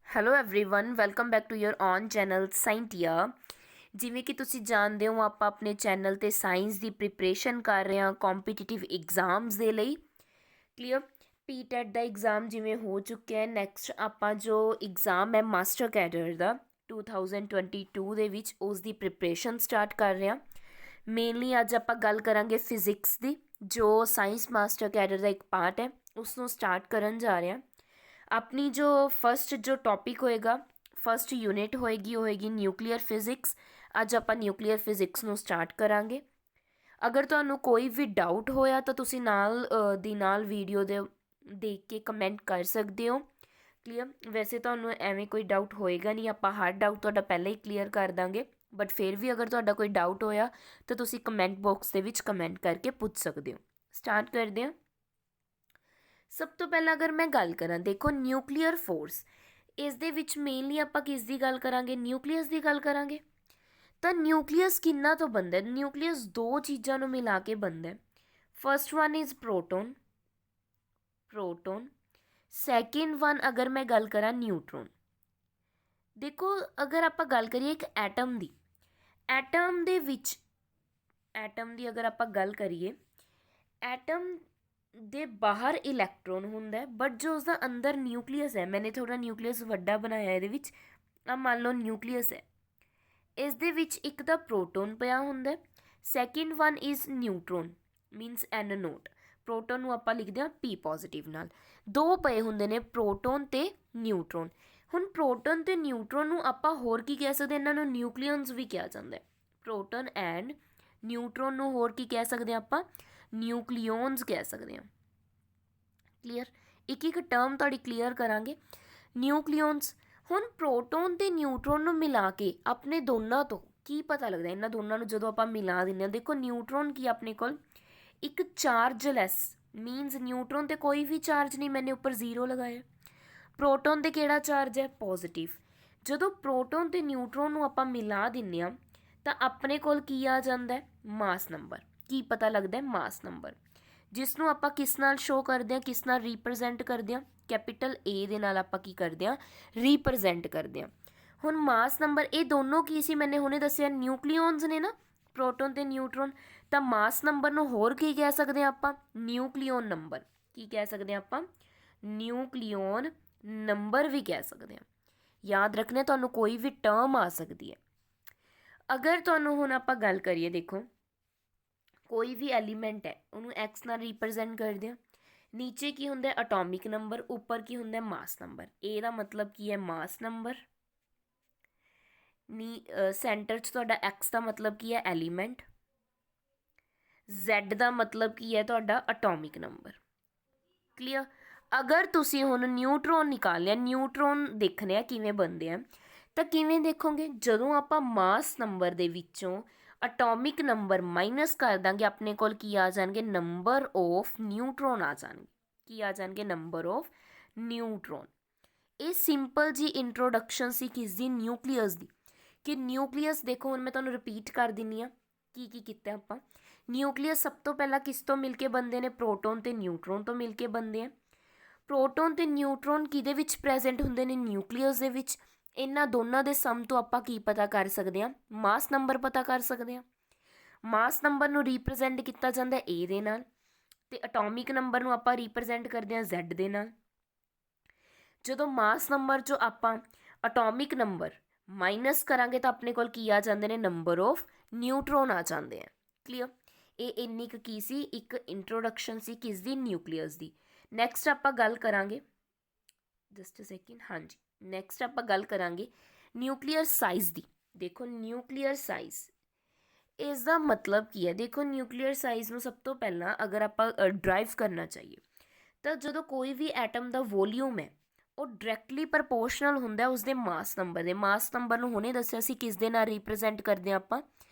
Hello everyone welcome back to your own channel Scientia. ਜਿਵੇਂ ਕਿ ਤੁਸੀਂ ਜਾਣਦੇ ਹੋ ਆਪਾਂ ਆਪਣੇ ਚੈਨਲ ਤੇ ਸਾਇੰਸ ਦੀ ਪ੍ਰੀਪਰੇਸ਼ਨ ਕਰ ਰਹੇ ਹਾਂ ਕੰਪੀਟੀਟਿਵ ਐਗਜ਼ਾਮਸ ਦੇ ਲਈ। ਕਲੀਅਰ। ਪੀਟੈਟ ਦਾ ਐਗਜ਼ਾਮ ਜਿਵੇਂ ਹੋ ਚੁੱਕਿਆ ਹੈ, ਨੈਕਸਟ ਆਪਾਂ ਜੋ ਐਗਜ਼ਾਮ ਹੈ ਮਾਸਟਰ ਕੈਡਰ ਦਾ 2022 ਦੇ ਵਿੱਚ ਉਸ ਦੀ ਪ੍ਰੀਪਰੇਸ਼ਨ ਸਟਾਰਟ ਕਰ ਰਹੇ ਹਾਂ। ਮੇਨਲੀ ਅੱਜ ਆਪਾਂ ਗੱਲ ਕਰਾਂਗੇ ਫਿਜ਼ਿਕਸ ਦੀ, ਜੋ ਸਾਇੰਸ ਮਾਸਟਰ ਕੈਡਰ ਦਾ ਇੱਕ ਪਾਰਟ ਹੈ, ਉਸ ਨੂੰ ਸਟਾਰਟ ਕਰਨ ਜਾ ਰਹੇ ਹਾਂ। ਆਪਣੀ ਜੋ ਫਸਟ ਜੋ ਟੌਪਿਕ ਹੋਏਗਾ, ਫਸਟ ਯੂਨਿਟ ਹੋਏਗੀ ਉਹ ਹੋਏਗੀ ਨਿਊਕਲੀਅਰ ਫਿਜ਼ਿਕਸ। ਅੱਜ ਆਪਾਂ ਨਿਊਕਲੀਅਰ ਫਿਜ਼ਿਕਸ ਨੂੰ ਸਟਾਰਟ ਕਰਾਂਗੇ। ਅਗਰ ਤੁਹਾਨੂੰ ਕੋਈ ਵੀ ਡਾਊਟ ਹੋਇਆ ਤਾਂ ਤੁਸੀਂ ਨਾਲ ਦੀ ਨਾਲ ਵੀਡੀਓ ਦੇ ਦੇਖ ਕੇ ਕਮੈਂਟ ਕਰ ਸਕਦੇ ਹੋ। ਕਲੀਅਰ। ਵੈਸੇ ਤੁਹਾਨੂੰ ਐਵੇਂ ਕੋਈ ਡਾਊਟ ਹੋਏਗਾ ਨਹੀਂ, ਆਪਾਂ ਹਰ ਡਾਊਟ ਤੁਹਾਡਾ ਪਹਿਲਾਂ ਹੀ ਕਲੀਅਰ ਕਰ ਦਾਂਗੇ, ਬਟ ਫਿਰ ਵੀ ਅਗਰ ਤੁਹਾਡਾ ਕੋਈ ਡਾਊਟ ਹੋਇਆ ਤਾਂ ਤੁਸੀਂ ਕਮੈਂਟ ਬਾਕਸ ਦੇ ਵਿੱਚ ਕਮੈਂਟ ਕਰਕੇ ਪੁੱਛ ਸਕਦੇ ਹੋ। ਸਟਾਰਟ ਕਰਦੇ ਹਾਂ। ਸਭ ਤੋਂ ਪਹਿਲਾਂ ਅਗਰ ਮੈਂ ਗੱਲ ਕਰਾਂ, ਦੇਖੋ ਨਿਊਕਲੀਅਰ ਫੋਰਸ, ਇਸ ਦੇ ਵਿੱਚ ਮੇਨਲੀ ਆਪਾਂ ਕਿਸ ਦੀ ਗੱਲ ਕਰਾਂਗੇ? ਨਿਊਕਲੀਅਸ ਦੀ ਗੱਲ ਕਰਾਂਗੇ। ਤਾਂ ਨਿਊਕਲੀਅਸ ਕਿੰਨਾ ਤੋਂ ਬਣਦਾ? ਨਿਊਕਲੀਅਸ ਦੋ ਚੀਜ਼ਾਂ ਨੂੰ ਮਿਲਾ ਕੇ ਬਣਦਾ। First one is proton, second one ਅਗਰ ਮੈਂ ਗੱਲ ਕਰਾਂ ਨਿਊਟਰੋਨ। ਦੇਖੋ ਅਗਰ ਆਪਾਂ ਗੱਲ ਕਰੀਏ ਇੱਕ ਐਟਮ ਦੀ, ਐਟਮ ਦੇ ਵਿੱਚ ਐਟਮ ਦੀ ਅਗਰ ਆਪਾਂ ਗੱਲ ਕਰੀਏ, ਐਟਮ ਦੇ ਬਾਹਰ ਇਲੈਕਟ੍ਰੋਨ ਹੁੰਦਾ, ਬਟ ਜੋ ਉਸਦਾ ਅੰਦਰ ਨਿਊਕਲੀਅਸ ਹੈ, ਮੈਨੇ ਥੋੜਾ ਨਿਊਕਲੀਅਸ ਵੱਡਾ ਬਣਾਇਆ ਇਹਦੇ ਵਿੱਚ। ਆ ਮੰਨ ਲਓ ਨਿਊਕਲੀਅਸ ਹੈ, ਇਸ ਦੇ ਵਿੱਚ ਇੱਕ ਤਾਂ ਪ੍ਰੋਟੋਨ ਪਿਆ ਹੁੰਦਾ, second one is neutron means N naught. Proton ਨੂੰ ਆਪਾਂ ਲਿਖਦੇ ਹਾਂ ਪੀ ਪੋਜ਼ੀਟਿਵ ਨਾਲ। ਦੋ ਪਏ ਹੁੰਦੇ ਨੇ ਪ੍ਰੋਟੋਨ ਤੇ ਨਿਊਟਰੋਨ। ਹੁਣ ਪ੍ਰੋਟੋਨ ਤੇ ਨਿਊਟਰੋਨ ਨੂੰ ਆਪਾਂ ਹੋਰ ਕੀ ਕਹਿ ਸਕਦੇ? ਇਹਨਾਂ ਨੂੰ ਨਿਊਕਲੀਅਨਸ ਵੀ ਕਿਹਾ ਜਾਂਦਾ ਹੈ। ਪ੍ਰੋਟੋਨ ਐਂਡ ਨਿਊਟਰੋਨ ਨੂੰ ਹੋਰ ਕੀ ਕਹਿ ਸਕਦੇ ਹਾਂ ਆਪਾਂ? ਨਿਊਕਲੀਓਨਸ ਕਹਿ ਸਕਦੇ ਹਾਂ। ਕਲੀਅਰ। ਇੱਕ ਇੱਕ ਟਰਮ ਤੁਹਾਡੀ ਕਲੀਅਰ ਕਰਾਂਗੇ। ਨਿਊਕਲੀਓਨਸ। ਹੁਣ ਪ੍ਰੋਟੋਨ ਤੇ ਨਿਊਟਰੋਨ ਨੂੰ ਮਿਲਾ ਕੇ ਆਪਣੇ ਦੋਨਾਂ ਤੋਂ ਕੀ ਪਤਾ ਲੱਗਦਾ? ਇਹਨਾਂ ਦੋਨਾਂ ਨੂੰ ਜਦੋਂ ਆਪਾਂ ਮਿਲਾ ਦਿੰਦੇ ਹਾਂ, ਦੇਖੋ ਨਿਊਟਰੋਨ ਕੀ ਆਪਣੇ ਕੋਲ ਇੱਕ ਚਾਰਜਲੈਸ ਮੀਨਸ ਨਿਊਟਰੋਨ ਤੇ ਕੋਈ ਵੀ ਚਾਰਜ ਨਹੀਂ, ਮੈਨੇ ਉੱਪਰ ਜ਼ੀਰੋ ਲਗਾਇਆ। ਪ੍ਰੋਟੋਨ ਤੇ ਕਿਹੜਾ ਚਾਰਜ ਹੈ? ਪੋਜ਼ਿਟਿਵ। ਜਦੋਂ ਪ੍ਰੋਟੋਨ ਤੇ ਨਿਊਟਰੋਨ ਨੂੰ ਆਪਾਂ ਮਿਲਾ ਦਿੰਦੇ ਹਾਂ ਤਾਂ ਆਪਣੇ ਕੋਲ ਕੀ ਆ ਜਾਂਦਾ? ਮਾਸ ਨੰਬਰ। ਕੀ ਪਤਾ ਲੱਗਦਾ? ਮਾਸ ਨੰਬਰ, ਜਿਸ ਨੂੰ ਆਪਾਂ ਕਿਸ ਨਾਲ ਸ਼ੋ ਕਰਦੇ ਹਾਂ, ਕਿਸ ਨਾਲ ਰੀਪ੍ਰਜੈਂਟ ਕਰਦੇ ਹਾਂ? ਕੈਪੀਟਲ ਏ ਦੇ ਨਾਲ ਆਪਾਂ ਕੀ ਕਰਦੇ ਹਾਂ? ਰੀਪ੍ਰਜੈਂਟ ਕਰਦੇ ਹਾਂ। ਹੁਣ ਮਾਸ ਨੰਬਰ, ਇਹ ਦੋਨੋਂ ਕੀ ਸੀ? ਮੈਨੇ ਹੁਣੇ ਦੱਸਿਆ ਨਿਊਕਲੀਓਨਸ ਨੇ ਨਾ, ਪ੍ਰੋਟੋਨ ਤੇ ਨਿਊਟਰੋਨ। ਤਾਂ ਮਾਸ ਨੰਬਰ ਨੂੰ ਹੋਰ ਕੀ ਕਹਿ ਸਕਦੇ ਹਾਂ ਆਪਾਂ? ਨਿਊਕਲੀਓਨ ਨੰਬਰ। ਕੀ ਕਹਿ ਸਕਦੇ ਹਾਂ ਆਪਾਂ? ਨਿਊਕਲੀਓਨ ਨੰਬਰ ਵੀ ਕਹਿ ਸਕਦੇ ਹਾਂ। ਯਾਦ ਰੱਖਣਾ, ਤੁਹਾਨੂੰ ਕੋਈ ਵੀ ਟਰਮ ਆ ਸਕਦੀ ਹੈ। ਅਗਰ ਤੁਹਾਨੂੰ ਹੁਣ ਆਪਾਂ ਗੱਲ ਕਰੀਏ, ਦੇਖੋ ਕੋਈ ਵੀ ਐਲੀਮੈਂਟ ਹੈ, ਉਹਨੂੰ ਐਕਸ ਨਾਲ ਰੀਪ੍ਰਜੈਂਟ ਕਰਦੇ ਹਾਂ। ਨੀਚੇ ਕੀ ਹੁੰਦਾ? Atomic number. ਉੱਪਰ ਕੀ ਹੁੰਦਾ? ਮਾਸ ਨੰਬਰ। ਏ ਦਾ ਮਤਲਬ ਕੀ ਹੈ? ਮਾਸ ਨੰਬਰ। ਸੈਂਟਰ 'ਚ ਤੁਹਾਡਾ ਐਕਸ ਦਾ ਮਤਲਬ ਕੀ ਹੈ? ਐਲੀਮੈਂਟ। ਜ਼ੈਡ ਦਾ ਮਤਲਬ ਕੀ ਹੈ? ਤੁਹਾਡਾ ਅਟੋਮਿਕ ਨੰਬਰ। ਕਲੀਅਰ। ਅਗਰ ਤੁਸੀਂ ਹੁਣ ਨਿਊਟਰੋਨ ਨਿਕਾਲਿਆ, ਨਿਊਟਰੋਨ ਦੇਖਣੇ ਆ ਕਿਵੇਂ ਬਣਦੇ ਆ, ਤਾਂ ਕਿਵੇਂ ਦੇਖੋਗੇ? ਜਦੋਂ ਆਪਾਂ ਮਾਸ ਨੰਬਰ ਦੇ ਵਿੱਚੋਂ ਅਟੋਮਿਕ ਨੰਬਰ ਮਾਈਨਸ ਕਰ ਦਾਂਗੇ, ਆਪਣੇ ਕੋਲ ਕੀ ਆ ਜਾਣਗੇ? ਨੰਬਰ ਆਫ ਨਿਊਟਰੋਨ ਆ ਜਾਣਗੇ। ਕੀ ਆ ਜਾਣਗੇ? Number of neutron. ਇਹ ਸਿੰਪਲ ਜੀ ਇੰਟਰੋਡਕਸ਼ਨ ਸੀ ਕਿਸ ਦੀ? ਨਿਊਕਲੀਅਸ ਦੀ। ਕਿ ਨਿਊਕਲੀਅਸ ਦੇਖੋ, ਹੁਣ ਮੈਂ ਤੁਹਾਨੂੰ ਰਿਪੀਟ ਕਰ ਦਿੰਦੀ ਹਾਂ ਕੀ ਕੀ ਕੀਤਾ ਆਪਾਂ। ਨਿਊਕਲੀਅਸ ਸਭ ਤੋਂ ਪਹਿਲਾਂ ਕਿਸ ਤੋਂ ਮਿਲ ਕੇ ਬਣਦੇ ਨੇ? ਪ੍ਰੋਟੋਨ ਤੇ ਨਿਊਟਰੋਨ ਤੋਂ ਮਿਲ ਕੇ ਬਣਦੇ ਆ। ਪ੍ਰੋਟੋਨ ਤੇ ਨਿਊਟਰੋਨ ਕਿਹਦੇ ਵਿੱਚ ਪ੍ਰੈਜ਼ੈਂਟ ਹੁੰਦੇ ਨੇ? ਨਿਊਕਲੀਅਸ ਦੇ ਵਿੱਚ। ਇਹਨਾਂ ਦੋਨਾਂ ਦੇ ਸਮ ਤੋਂ ਆਪਾਂ ਕੀ ਪਤਾ ਕਰ ਸਕਦੇ ਹਾਂ? ਮਾਸ ਨੰਬਰ ਪਤਾ ਕਰ ਸਕਦੇ ਹਾਂ। ਮਾਸ ਨੰਬਰ ਨੂੰ ਰੀਪ੍ਰਜੈਂਟ ਕੀਤਾ ਜਾਂਦਾ ਏ ਦੇ ਨਾਲ, ਤੇ ਅਟੋਮਿਕ ਨੰਬਰ ਨੂੰ ਆਪਾਂ ਰੀਪ੍ਰਜੈਂਟ ਕਰਦੇ ਹਾਂ ਜ਼ੈਡ ਦੇ ਨਾਲ। ਜਦੋਂ ਮਾਸ ਨੰਬਰ 'ਚੋਂ ਆਪਾਂ ਅਟੋਮਿਕ ਨੰਬਰ ਮਾਈਨਸ ਕਰਾਂਗੇ ਤਾਂ ਆਪਣੇ ਕੋਲ ਕੀ ਆ ਜਾਂਦੇ ਨੇ? ਨੰਬਰ ਆਫ ਨਿਊਟਰੋਨ ਆ ਜਾਂਦੇ ਆ। ਕਲੀਅਰ। ਇਹ ਇੰਨੀ ਕੁ ਕੀ ਸੀ? ਇੱਕ ਇੰਟਰੋਡਕਸ਼ਨ ਸੀ ਕਿਸ ਦੀ? ਨਿਊਕਲੀਅਸ ਦੀ। ਨੈਕਸਟ ਆਪਾਂ ਗੱਲ ਕਰਾਂਗੇ, ਜਸਟ ਅ ਸੈਕਿੰਡ, ਹਾਂਜੀ, ਨੈਕਸਟ ਆਪਾਂ ਗੱਲ ਕਰਾਂਗੇ ਨਿਊਕਲੀਅਰ ਸਾਈਜ਼ ਦੀ। ਦੇਖੋ ਨਿਊਕਲੀਅਰ ਸਾਈਜ਼, ਇਸ ਦਾ ਮਤਲਬ ਕੀ ਹੈ? ਦੇਖੋ ਨਿਊਕਲੀਅਰ ਸਾਈਜ਼ ਨੂੰ ਸਭ ਤੋਂ ਪਹਿਲਾਂ ਅਗਰ ਆਪਾਂ ਡਰਾਈਵ ਕਰਨਾ ਚਾਹੀਏ ਤਾਂ ਜਦੋਂ ਕੋਈ ਵੀ ਐਟਮ ਦਾ ਵੋਲਿਊਮ ਹੈ ਉਹ ਡਾਇਰੈਕਟਲੀ ਪ੍ਰਪੋਰਸ਼ਨਲ ਹੁੰਦਾ ਉਸਦੇ ਮਾਸ ਨੰਬਰ ਦੇ। ਮਾਸ ਨੰਬਰ ਨੂੰ ਹੁਣੇ ਦੱਸਿਆ ਸੀ ਕਿਸ ਦੇ ਨਾਲ ਰੀਪ੍ਰਜੈਂਟ ਕਰਦੇ ਹਾਂ ਆਪਾਂ?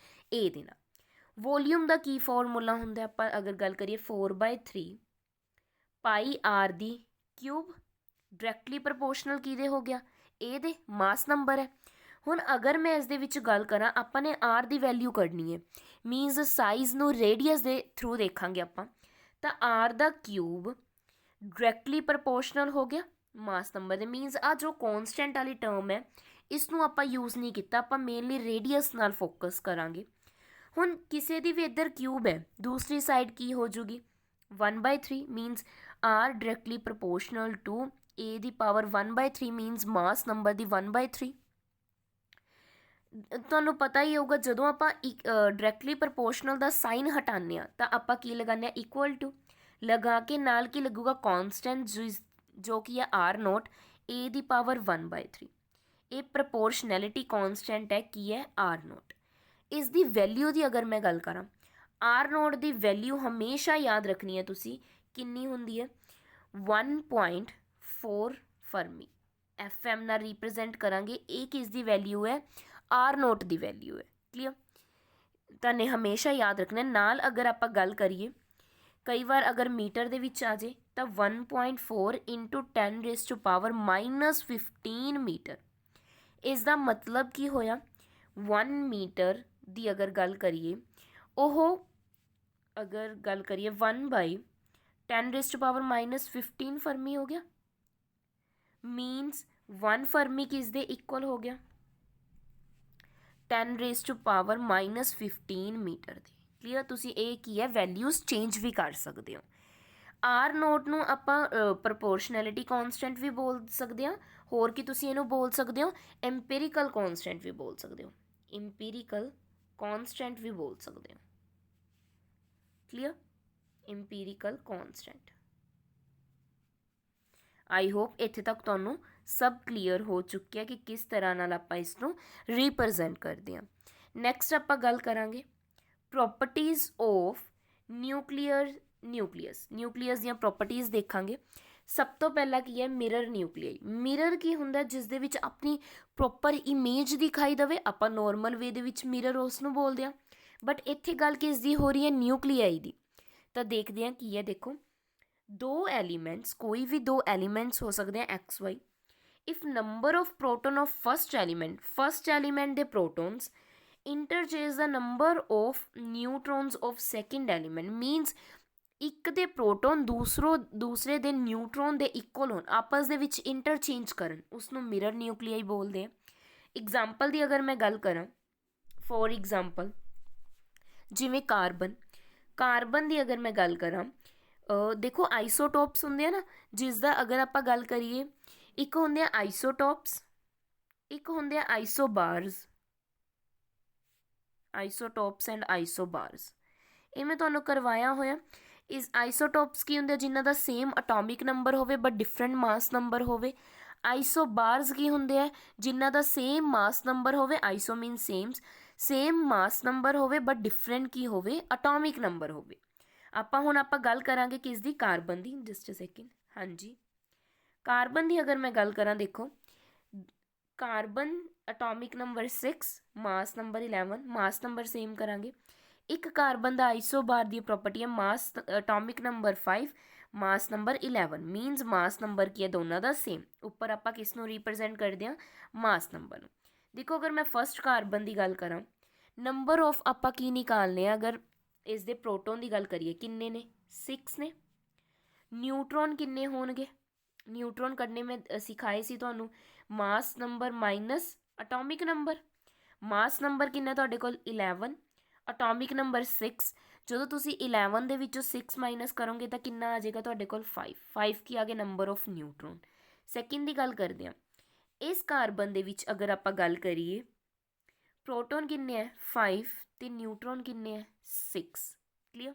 ਏ ਦੇ ਨਾਲ। ਵੋਲਿਊਮ ਦਾ ਕੀ ਫਾਰਮੂਲਾ ਹੁੰਦਾ? ਆਪਾਂ ਅਗਰ ਗੱਲ ਕਰੀਏ 4/3 ਪਾਈ ਆਰ ਦੀ ਕਿਊਬ। ਡਾਇਰੈਕਟਲੀ ਪ੍ਰਪੋਰਸ਼ਨਲ ਕਿਹਦੇ ਹੋ ਗਿਆ? ਏ ਦੇ। ਮਾਸ ਨੰਬਰ ਹੈ। ਹੁਣ ਅਗਰ ਮੈਂ ਇਸ ਦੇ ਵਿੱਚ ਗੱਲ ਕਰਾਂ, ਆਪਾਂ ਨੇ ਆਰ ਦੀ ਵੈਲਿਊ ਕੱਢਣੀ ਹੈ, ਮੀਨਸ ਸਾਈਜ਼ ਨੂੰ ਰੇਡੀਅਸ ਦੇ ਥਰੂ ਦੇਖਾਂਗੇ ਆਪਾਂ, ਤਾਂ ਆਰ ਦਾ ਕਿਊਬ ਡਾਇਰੈਕਟਲੀ ਪ੍ਰਪੋਰਸ਼ਨਲ ਹੋ ਗਿਆ ਮਾਸ ਨੰਬਰ ਦੇ ਮੀਨਸ ਆ ਜੋ ਕੌਨਸਟੈਂਟ ਵਾਲੀ ਟਰਮ ਹੈ ਇਸ ਨੂੰ ਆਪਾਂ ਯੂਜ਼ ਨਹੀਂ ਕੀਤਾ, ਆਪਾਂ ਮੇਨਲੀ ਰੇਡੀਅਸ ਨਾਲ ਫੋਕਸ ਕਰਾਂਗੇ। ਹੁਣ ਕਿਸੇ ਦੀ ਵੀ ਇੱਧਰ ਕਿਊਬ ਹੈ, ਦੂਸਰੀ ਸਾਈਡ ਕੀ ਹੋ ਜੂਗੀ 1/3 means R directly proportional to a ਦੀ ਪਾਵਰ 1/3 ਮੀਨਸ ਮਾਸ ਨੰਬਰ ਦੀ 1/3। ਤੁਹਾਨੂੰ ਪਤਾ ਹੀ ਹੋਊਗਾ ਜਦੋਂ ਆਪਾਂ ਡਾਇਰੈਕਟਲੀ ਪ੍ਰਪੋਰਸ਼ਨਲ ਦਾ ਸਾਈਨ ਹਟਾਉਂਦੇ ਹਾਂ ਤਾਂ ਆਪਾਂ ਕੀ ਲਗਾਉਂਦੇ ਹਾਂ ਇਕੁਅਲ ਟੂ, ਲਗਾ ਕੇ ਨਾਲ ਕੀ ਲੱਗੂਗਾ ਕੌਨਸਟੈਂਟ ਜੋ ਕਿ ਹੈ ਆਰ ਨੋਟ a ਦੀ ਪਾਵਰ 1/3। ਇਹ ਪ੍ਰਪੋਰਸ਼ਨੈਲਿਟੀ ਕੌਨਸਟੈਂਟ ਹੈ ਕੀ ਹੈ ਆਰ ਨੋਟ। ਇਸ ਦੀ ਵੈਲਿਊ ਦੀ ਅਗਰ ਮੈਂ ਗੱਲ ਕਰਾਂ ਆਰ ਨੋਟ ਦੀ ਵੈਲਿਊ ਹਮੇਸ਼ਾ ਯਾਦ ਰੱਖਣੀ ਹੈ ਤੁਸੀਂ, ਕਿੰਨੀ ਹੁੰਦੀ ਹੈ 1.4 ਫਰਮੀ। FM ਨਾਲ ਰਿਪਰੈਜ਼ੈਂਟ ਕਰਾਂਗੇ, ਇਹ ਕਿਸ ਦੀ ਵੈਲਿਊ ਹੈ ਆਰ ਨੋਟ ਦੀ ਵੈਲਿਊ ਹੈ। ਕਲੀਅਰ, ਤੁਹਾਨੂੰ ਹਮੇਸ਼ਾ ਯਾਦ ਰੱਖਣਾ। ਨਾਲ ਅਗਰ ਆਪਾਂ ਗੱਲ ਕਰੀਏ ਕਈ ਵਾਰ ਅਗਰ ਮੀਟਰ ਦੇ ਵਿੱਚ ਆ ਜੇ ਤਾਂ 1.4 ਇੰਟੂ 10⁻⁻15 ਮੀਟਰ। ਇਸ ਦਾ ਮਤਲਬ ਕੀ ਹੋਇਆ 1 ਮੀਟਰ ਦੀ ਅਗਰ ਗੱਲ ਕਰੀਏ ਉਹ ਅਗਰ ਗੱਲ ਕਰੀਏ 1/10⁻⁻15 ਫਰਮੀ ਹੋ ਗਿਆ, ਮੀਨਸ 1 ਫਰਮੀ ਕਿਸ ਦੇ ਇਕੁਅਲ ਹੋ ਗਿਆ 10⁻⁻15 ਮੀਟਰ ਦੇ। ਕਲੀਅਰ, ਤੁਸੀਂ ਇਹ ਕੀ ਹੈ ਵੈਲਿਊਜ਼ ਚੇਂਜ ਵੀ ਕਰ ਸਕਦੇ ਹੋ। ਆਰ ਨੋਟ ਨੂੰ ਆਪਾਂ ਪ੍ਰਪੋਰਸ਼ਨੈਲਿਟੀ ਕੌਨਸਟੈਂਟ ਵੀ ਬੋਲ ਸਕਦੇ ਹਾਂ, ਹੋਰ ਕੀ ਤੁਸੀਂ ਇਹਨੂੰ ਬੋਲ ਸਕਦੇ ਹੋ ਐਮਪੀਰੀਕਲ ਕੌਨਸਟੈਂਟ ਵੀ ਬੋਲ ਸਕਦੇ ਹੋ, ਇੰਪੀਰੀਕਲ ਕੌਨਸਟੈਂਟ ਵੀ ਬੋਲ ਸਕਦੇ ਹੋ। ਕਲੀਅਰ, ਇੰਪੀਰੀਕਲ ਕੌਨਸਟੈਂਟ। ਆਈ ਹੋਪ ਇੱਥੇ ਤੱਕ ਤੁਹਾਨੂੰ ਸਭ ਕਲੀਅਰ ਹੋ ਚੁੱਕਿਆ ਕਿ ਕਿਸ ਤਰ੍ਹਾਂ ਨਾਲ ਆਪਾਂ ਇਸ ਨੂੰ ਰਿਪਰੈਜ਼ੈਂਟ ਕਰਦੇ ਹਾਂ। ਨੈਕਸਟ ਆਪਾਂ ਗੱਲ ਕਰਾਂਗੇ ਪ੍ਰੋਪਰਟੀਜ਼ ਆਫ ਨਿਊਕਲੀਅਸ ਦੀਆਂ ਪ੍ਰੋਪਰਟੀਜ਼ ਦੇਖਾਂਗੇ। ਸਭ ਤੋਂ ਪਹਿਲਾਂ ਕੀ ਹੈ ਮਿਰਰ ਨਿਊਕਲੀਆਈ। ਮਿਰਰ ਕੀ ਹੁੰਦਾ ਜਿਸ ਦੇ ਵਿੱਚ ਆਪਣੀ ਪ੍ਰੋਪਰ ਇਮੇਜ ਦਿਖਾਈ ਦੇਵੇ, ਆਪਾਂ ਨੋਰਮਲ ਵੇ ਦੇ ਵਿੱਚ ਮਿਰਰ ਉਸ ਨੂੰ ਬੋਲਦੇ ਹਾਂ, ਬਟ ਇੱਥੇ ਗੱਲ ਕਿਸ ਦੀ ਹੋ ਰਹੀ ਹੈ ਨਿਊਕਲੀਆਈ ਦੀ। ਤਾਂ ਦੇਖਦੇ ਹਾਂ ਕੀ ਹੈ, ਦੇਖੋ ਦੋ ਐਲੀਮੈਂਟਸ, ਕੋਈ ਵੀ ਦੋ ਐਲੀਮੈਂਟਸ ਹੋ ਸਕਦੇ ਆ XY। If number of proton of first element ਦੇ ਪ੍ਰੋਟੋਨਸ ਇੰਟਰਚੇਂਜ ਦਾ number of neutrons of second element means ਇੱਕ ਦੇ ਪ੍ਰੋਟੋਨ ਦੂਸਰੇ ਦੇ ਨਿਊਟਰੋਨ ਦੇ ਇਕੁਅਲ ਹੋਣ, ਆਪਸ ਦੇ ਵਿੱਚ ਇੰਟਰਚੇਂਜ ਕਰਨ, ਉਸਨੂੰ ਮਿਰਰ ਨਿਊਕਲੀਆਈ ਬੋਲਦੇ ਆ। ਐਗਜ਼ਾਮਪਲ ਦੀ ਅਗਰ ਮੈਂ ਗੱਲ ਕਰਾਂ, ਫੋਰ ਐਗਜ਼ਾਮਪਲ ਜਿਵੇਂ ਕਾਰਬਨ ਦੀ ਅਗਰ ਮੈਂ ਗੱਲ ਕਰਾਂ, ਦੇਖੋ ਆਈਸੋਟੋਪਸ ਹੁੰਦੇ ਆ ਨਾ, ਜਿਸ ਦਾ ਅਗਰ ਆਪਾਂ ਗੱਲ ਕਰੀਏ ਇੱਕ ਹੁੰਦੇ ਆ ਆਈਸੋਟੋਪਸ, ਇੱਕ ਹੁੰਦੇ ਆ ਆਈਸੋਟੋਪਸ ਐਂਡ ਆਈਸੋਬਾਰਸ। ਇਹ ਮੈਂ ਤੁਹਾਨੂੰ ਕਰਵਾਇਆ ਹੋਇਆ। ਇਸ ਆਈਸੋਟੋਪਸ ਕੀ ਹੁੰਦੇ ਜਿਨ੍ਹਾਂ ਦਾ ਸੇਮ ਅਟੋਮਿਕ ਨੰਬਰ ਹੋਵੇ ਬਟ ਡਿਫਰੈਂਟ ਮਾਸ ਨੰਬਰ ਹੋਵੇ। ਆਈਸੋਬਾਰਸ ਕੀ ਹੁੰਦੇ ਆ ਜਿਨ੍ਹਾਂ ਦਾ ਸੇਮ ਮਾਸ ਨੰਬਰ ਹੋਵੇ, ਆਈਸੋ ਮੀਨ ਸੇਮ ਮਾਸ ਨੰਬਰ ਹੋਵੇ ਬਟ ਡਿਫਰੈਂਟ ਕੀ ਹੋਵੇ ਅਟੋਮਿਕ ਨੰਬਰ ਹੋਵੇ। ਆਪਾਂ ਗੱਲ ਕਰਾਂਗੇ ਕਿਸ ਦੀ carbon the, just a second. ਹਾਂਜੀ, ਕਾਰਬਨ ਦੀ ਅਗਰ ਮੈਂ ਗੱਲ ਕਰਾਂ, ਦੇਖੋ carbon atomic number 6 mass number 11, ਮਾਸ ਨੰਬਰ ਸੇਮ ਕਰਾਂਗੇ। ਇੱਕ ਕਾਰਬਨ ਦਾ ਆਈਸੋਬਾਰ ਦੀ ਪ੍ਰੋਪਰਟੀ ਹੈ ਮਾਸ ਅਟੋਮਿਕ ਨੰਬਰ 5 ਮਾਸ ਨੰਬਰ 11 ਮੀਨਸ ਮਾਸ ਨੰਬਰ ਕੀ ਹੈ ਦੋਨਾਂ ਦਾ ਸੇਮ। ਉੱਪਰ ਆਪਾਂ ਕਿਸ ਨੂੰ ਰਿਪਰੈਜ਼ੈਂਟ ਕਰਦੇ ਹਾਂ ਮਾਸ ਨੰਬਰ ਨੂੰ। ਦੇਖੋ ਅਗਰ ਮੈਂ ਫਸਟ ਕਾਰਬਨ ਦੀ ਗੱਲ ਕਰਾਂ, ਨੰਬਰ ਆਫ ਆਪਾਂ ਕੀ ਨਿਕਾਲਨੇ ਆ, ਅਗਰ ਇਸ ਦੇ ਪ੍ਰੋਟੋਨ ਦੀ ਗੱਲ ਕਰੀਏ ਕਿੰਨੇ ਨੇ 6 ਨੇ। ਨਿਊਟਰੋਨ ਕਿੰਨੇ ਹੋਣਗੇ, ਨਿਊਟਰੋਨ ਕੱਢਨੇ ਮੈਂ ਸਿਖਾਏ ਸੀ ਤੁਹਾਨੂੰ, ਮਾਸ ਨੰਬਰ ਮਾਈਨਸ ਅਟੋਮਿਕ ਨੰਬਰ। ਮਾਸ ਨੰਬਰ ਕਿੰਨਾ ਤੁਹਾਡੇ ਕੋਲ 11, ਅਟੋਮਿਕ ਨੰਬਰ 6। ਜਦੋਂ ਤੁਸੀਂ 11 ਦੇ ਵਿੱਚੋਂ 6 ਮਾਈਨਸ ਕਰੋਗੇ ਤਾਂ ਕਿੰਨਾ ਆ ਜਾਏਗਾ ਤੁਹਾਡੇ ਕੋਲ 5 ਕੀ ਆ ਗਿਆ ਨੰਬਰ ਆਫ ਨਿਊਟਰੋਨ। ਸੈਕਿੰਡ ਦੀ ਗੱਲ ਕਰਦੇ ਹਾਂ, ਇਸ ਕਾਰਬਨ ਦੇ ਵਿੱਚ ਅਗਰ ਆਪਾਂ ਗੱਲ ਕਰੀਏ ਪ੍ਰੋਟੋਨ ਕਿੰਨੇ ਹੈ 5 ਤੇ ਨਿਊਟਰੋਨ ਕਿੰਨੇ ਹੈ 6। ਕਲੀਅਰ,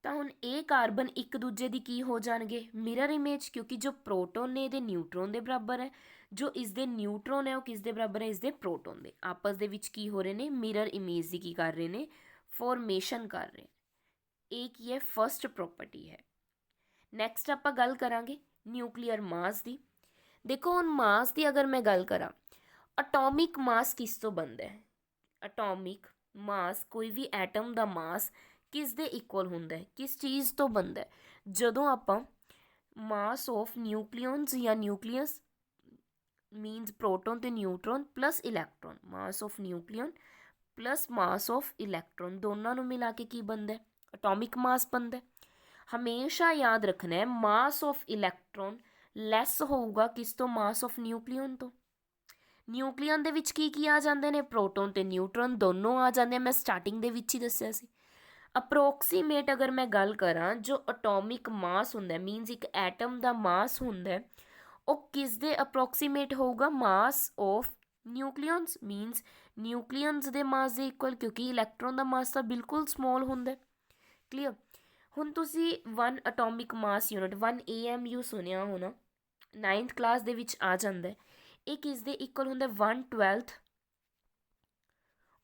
ਤਾਂ ਹੁਣ ਇਹ ਕਾਰਬਨ ਇੱਕ ਦੂਜੇ ਦੀ ਕੀ ਹੋ ਜਾਣਗੇ ਮਿਰਰ ਇਮੇਜ, ਕਿਉਂਕਿ ਜੋ ਪ੍ਰੋਟੋਨ ਨੇ ਇਹਦੇ ਨਿਊਟਰੋਨ ਦੇ ਬਰਾਬਰ ਹੈ, ਜੋ ਇਸ ਦੇ ਨਿਊਟਰੋਨ ਹੈ ਉਹ ਕਿਸ ਦੇ ਬਰਾਬਰ ਹੈ ਇਸ ਦੇ ਪ੍ਰੋਟੋਨ ਦੇ। ਆਪਸ ਦੇ ਵਿੱਚ ਕੀ ਹੋ ਰਹੇ ਨੇ ਮਿਰਰ ਇਮੇਜ ਦੀ ਕੀ ਕਰ ਰਹੇ ਨੇ ਫੋਰਮੇਸ਼ਨ ਕਰ ਰਹੇ। ਇਹ ਕੀ ਹੈ ਫਸਟ ਪ੍ਰੋਪਰਟੀ ਹੈ। ਨੈਕਸਟ ਆਪਾਂ ਗੱਲ ਕਰਾਂਗੇ ਨਿਊਕਲੀਅਰ ਮਾਸ ਦੀ। ਦੇਖੋ ਹੁਣ ਮਾਸ ਦੀ ਅਗਰ ਮੈਂ ਗੱਲ ਕਰਾਂ, ਅਟੋਮਿਕ ਮਾਸ ਕਿਸ ਤੋਂ ਬਣਦਾ ਹੈ, ਅਟੋਮਿਕ ਮਾਸ ਕੋਈ ਵੀ ਐਟਮ ਦਾ ਮਾਸ ਕਿਸ ਦੇ ਇਕੁਅਲ ਹੁੰਦਾ ਹੈ, ਕਿਸ ਚੀਜ਼ ਤੋਂ ਬਣਦਾ ਹੈ, ਜਦੋਂ ਆਪਾਂ ਮਾਸ ਆਫ ਨਿਊਕਲੀਓਨਸ ਜਾਂ ਨਿਊਕਲੀਅਸ ਮੀਨਸ ਪ੍ਰੋਟੋਨ ਤੇ neutron plus electron, mass of nucleon plus mass of electron ਦੋਨਾਂ ਨੂੰ ਮਿਲਾ ਕੇ ਕੀ ਬਣਦਾ ਅਟੋਮਿਕ ਮਾਸ ਬਣਦਾ। ਹਮੇਸ਼ਾ ਯਾਦ ਰੱਖਣਾ ਹੈ ਮਾਸ ਆਫ ਇਲੈਕਟ੍ਰੋਨ ਲੈਸ ਹੋਊਗਾ ਕਿਸ ਤੋਂ? ਮਾਸ ਆਫ ਨਿਊਕਲੀਅਨ ਤੋਂ। ਨਿਊਕਲੀਅਨ ਦੇ ਵਿੱਚ ਕੀ ਆ ਜਾਂਦੇ ਨੇ? ਪ੍ਰੋਟੋਨ ਤੇ ਨਿਊਟਰਨ ਦੋਨੋਂ ਆ ਜਾਂਦੇ ਆ, ਮੈਂ ਸਟਾਰਟਿੰਗ ਦੇ ਵਿੱਚ ਹੀ ਦੱਸਿਆ ਸੀ। ਅਪਰੋਕਸੀਮੇਟ ਅਗਰ ਮੈਂ ਗੱਲ ਕਰਾਂ, ਜੋ ਅਟੋਮਿਕ ਮਾਸ ਹੁੰਦਾ ਮੀਨਸ ਇੱਕ ਐਟਮ ਦਾ ਮਾਸ ਹੁੰਦਾ, ਉਹ ਕਿਸ ਦੇ ਅਪਰੋਕਸੀਮੇਟ ਹੋਊਗਾ? ਮਾਸ ਆਫ ਨਿਊਕਲੀਅਨਸ, ਮੀਨਸ ਨਿਊਕਲੀਅਨਸ ਦੇ ਮਾਸ ਦੇ ਇਕੁਅਲ, ਕਿਉਂਕਿ ਇਲੈਕਟ੍ਰੋਨ ਦਾ ਮਾਸ ਤਾਂ ਬਿਲਕੁਲ ਸਮੋਲ ਹੁੰਦਾ। ਕਲੀਅਰ। ਹੁਣ ਤੁਸੀਂ 1 ਅਟੋਮਿਕ ਮਾਸ ਯੂਨਿਟ 1 AMU ਸੁਣਿਆ ਹੋਣਾ, 9th ਕਲਾਸ ਦੇ ਵਿੱਚ ਆ ਜਾਂਦਾ। ਇਹ ਕਿਸ ਦੇ ਇਕੁਅਲ ਹੁੰਦਾ? 1/12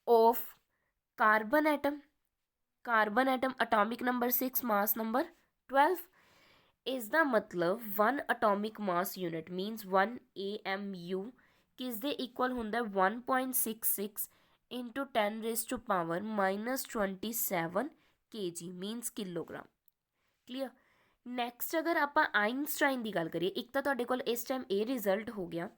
of carbon atom. Carbon atom atomic number 6, mass number 12। ਇਸ ਦਾ ਮਤਲਬ 1 atomic mass unit means 1 AMU ਕਿਸ ਦੇ ਇਕੁਅਲ ਹੁੰਦਾ? 1.66 into 10⁻⁻27 kg means kilogram. Clear. Next ਅਗਰ ਆਪਾਂ ਆਈਨਸਟਾਈਨ ਦੀ ਗੱਲ ਕਰੀਏ, ਇੱਕ ਤਾਂ ਤੁਹਾਡੇ ਕੋਲ ਇਸ ਟਾਈਮ ਇਹ ਰਿਜ਼ਲਟ ਹੋ ਗਿਆ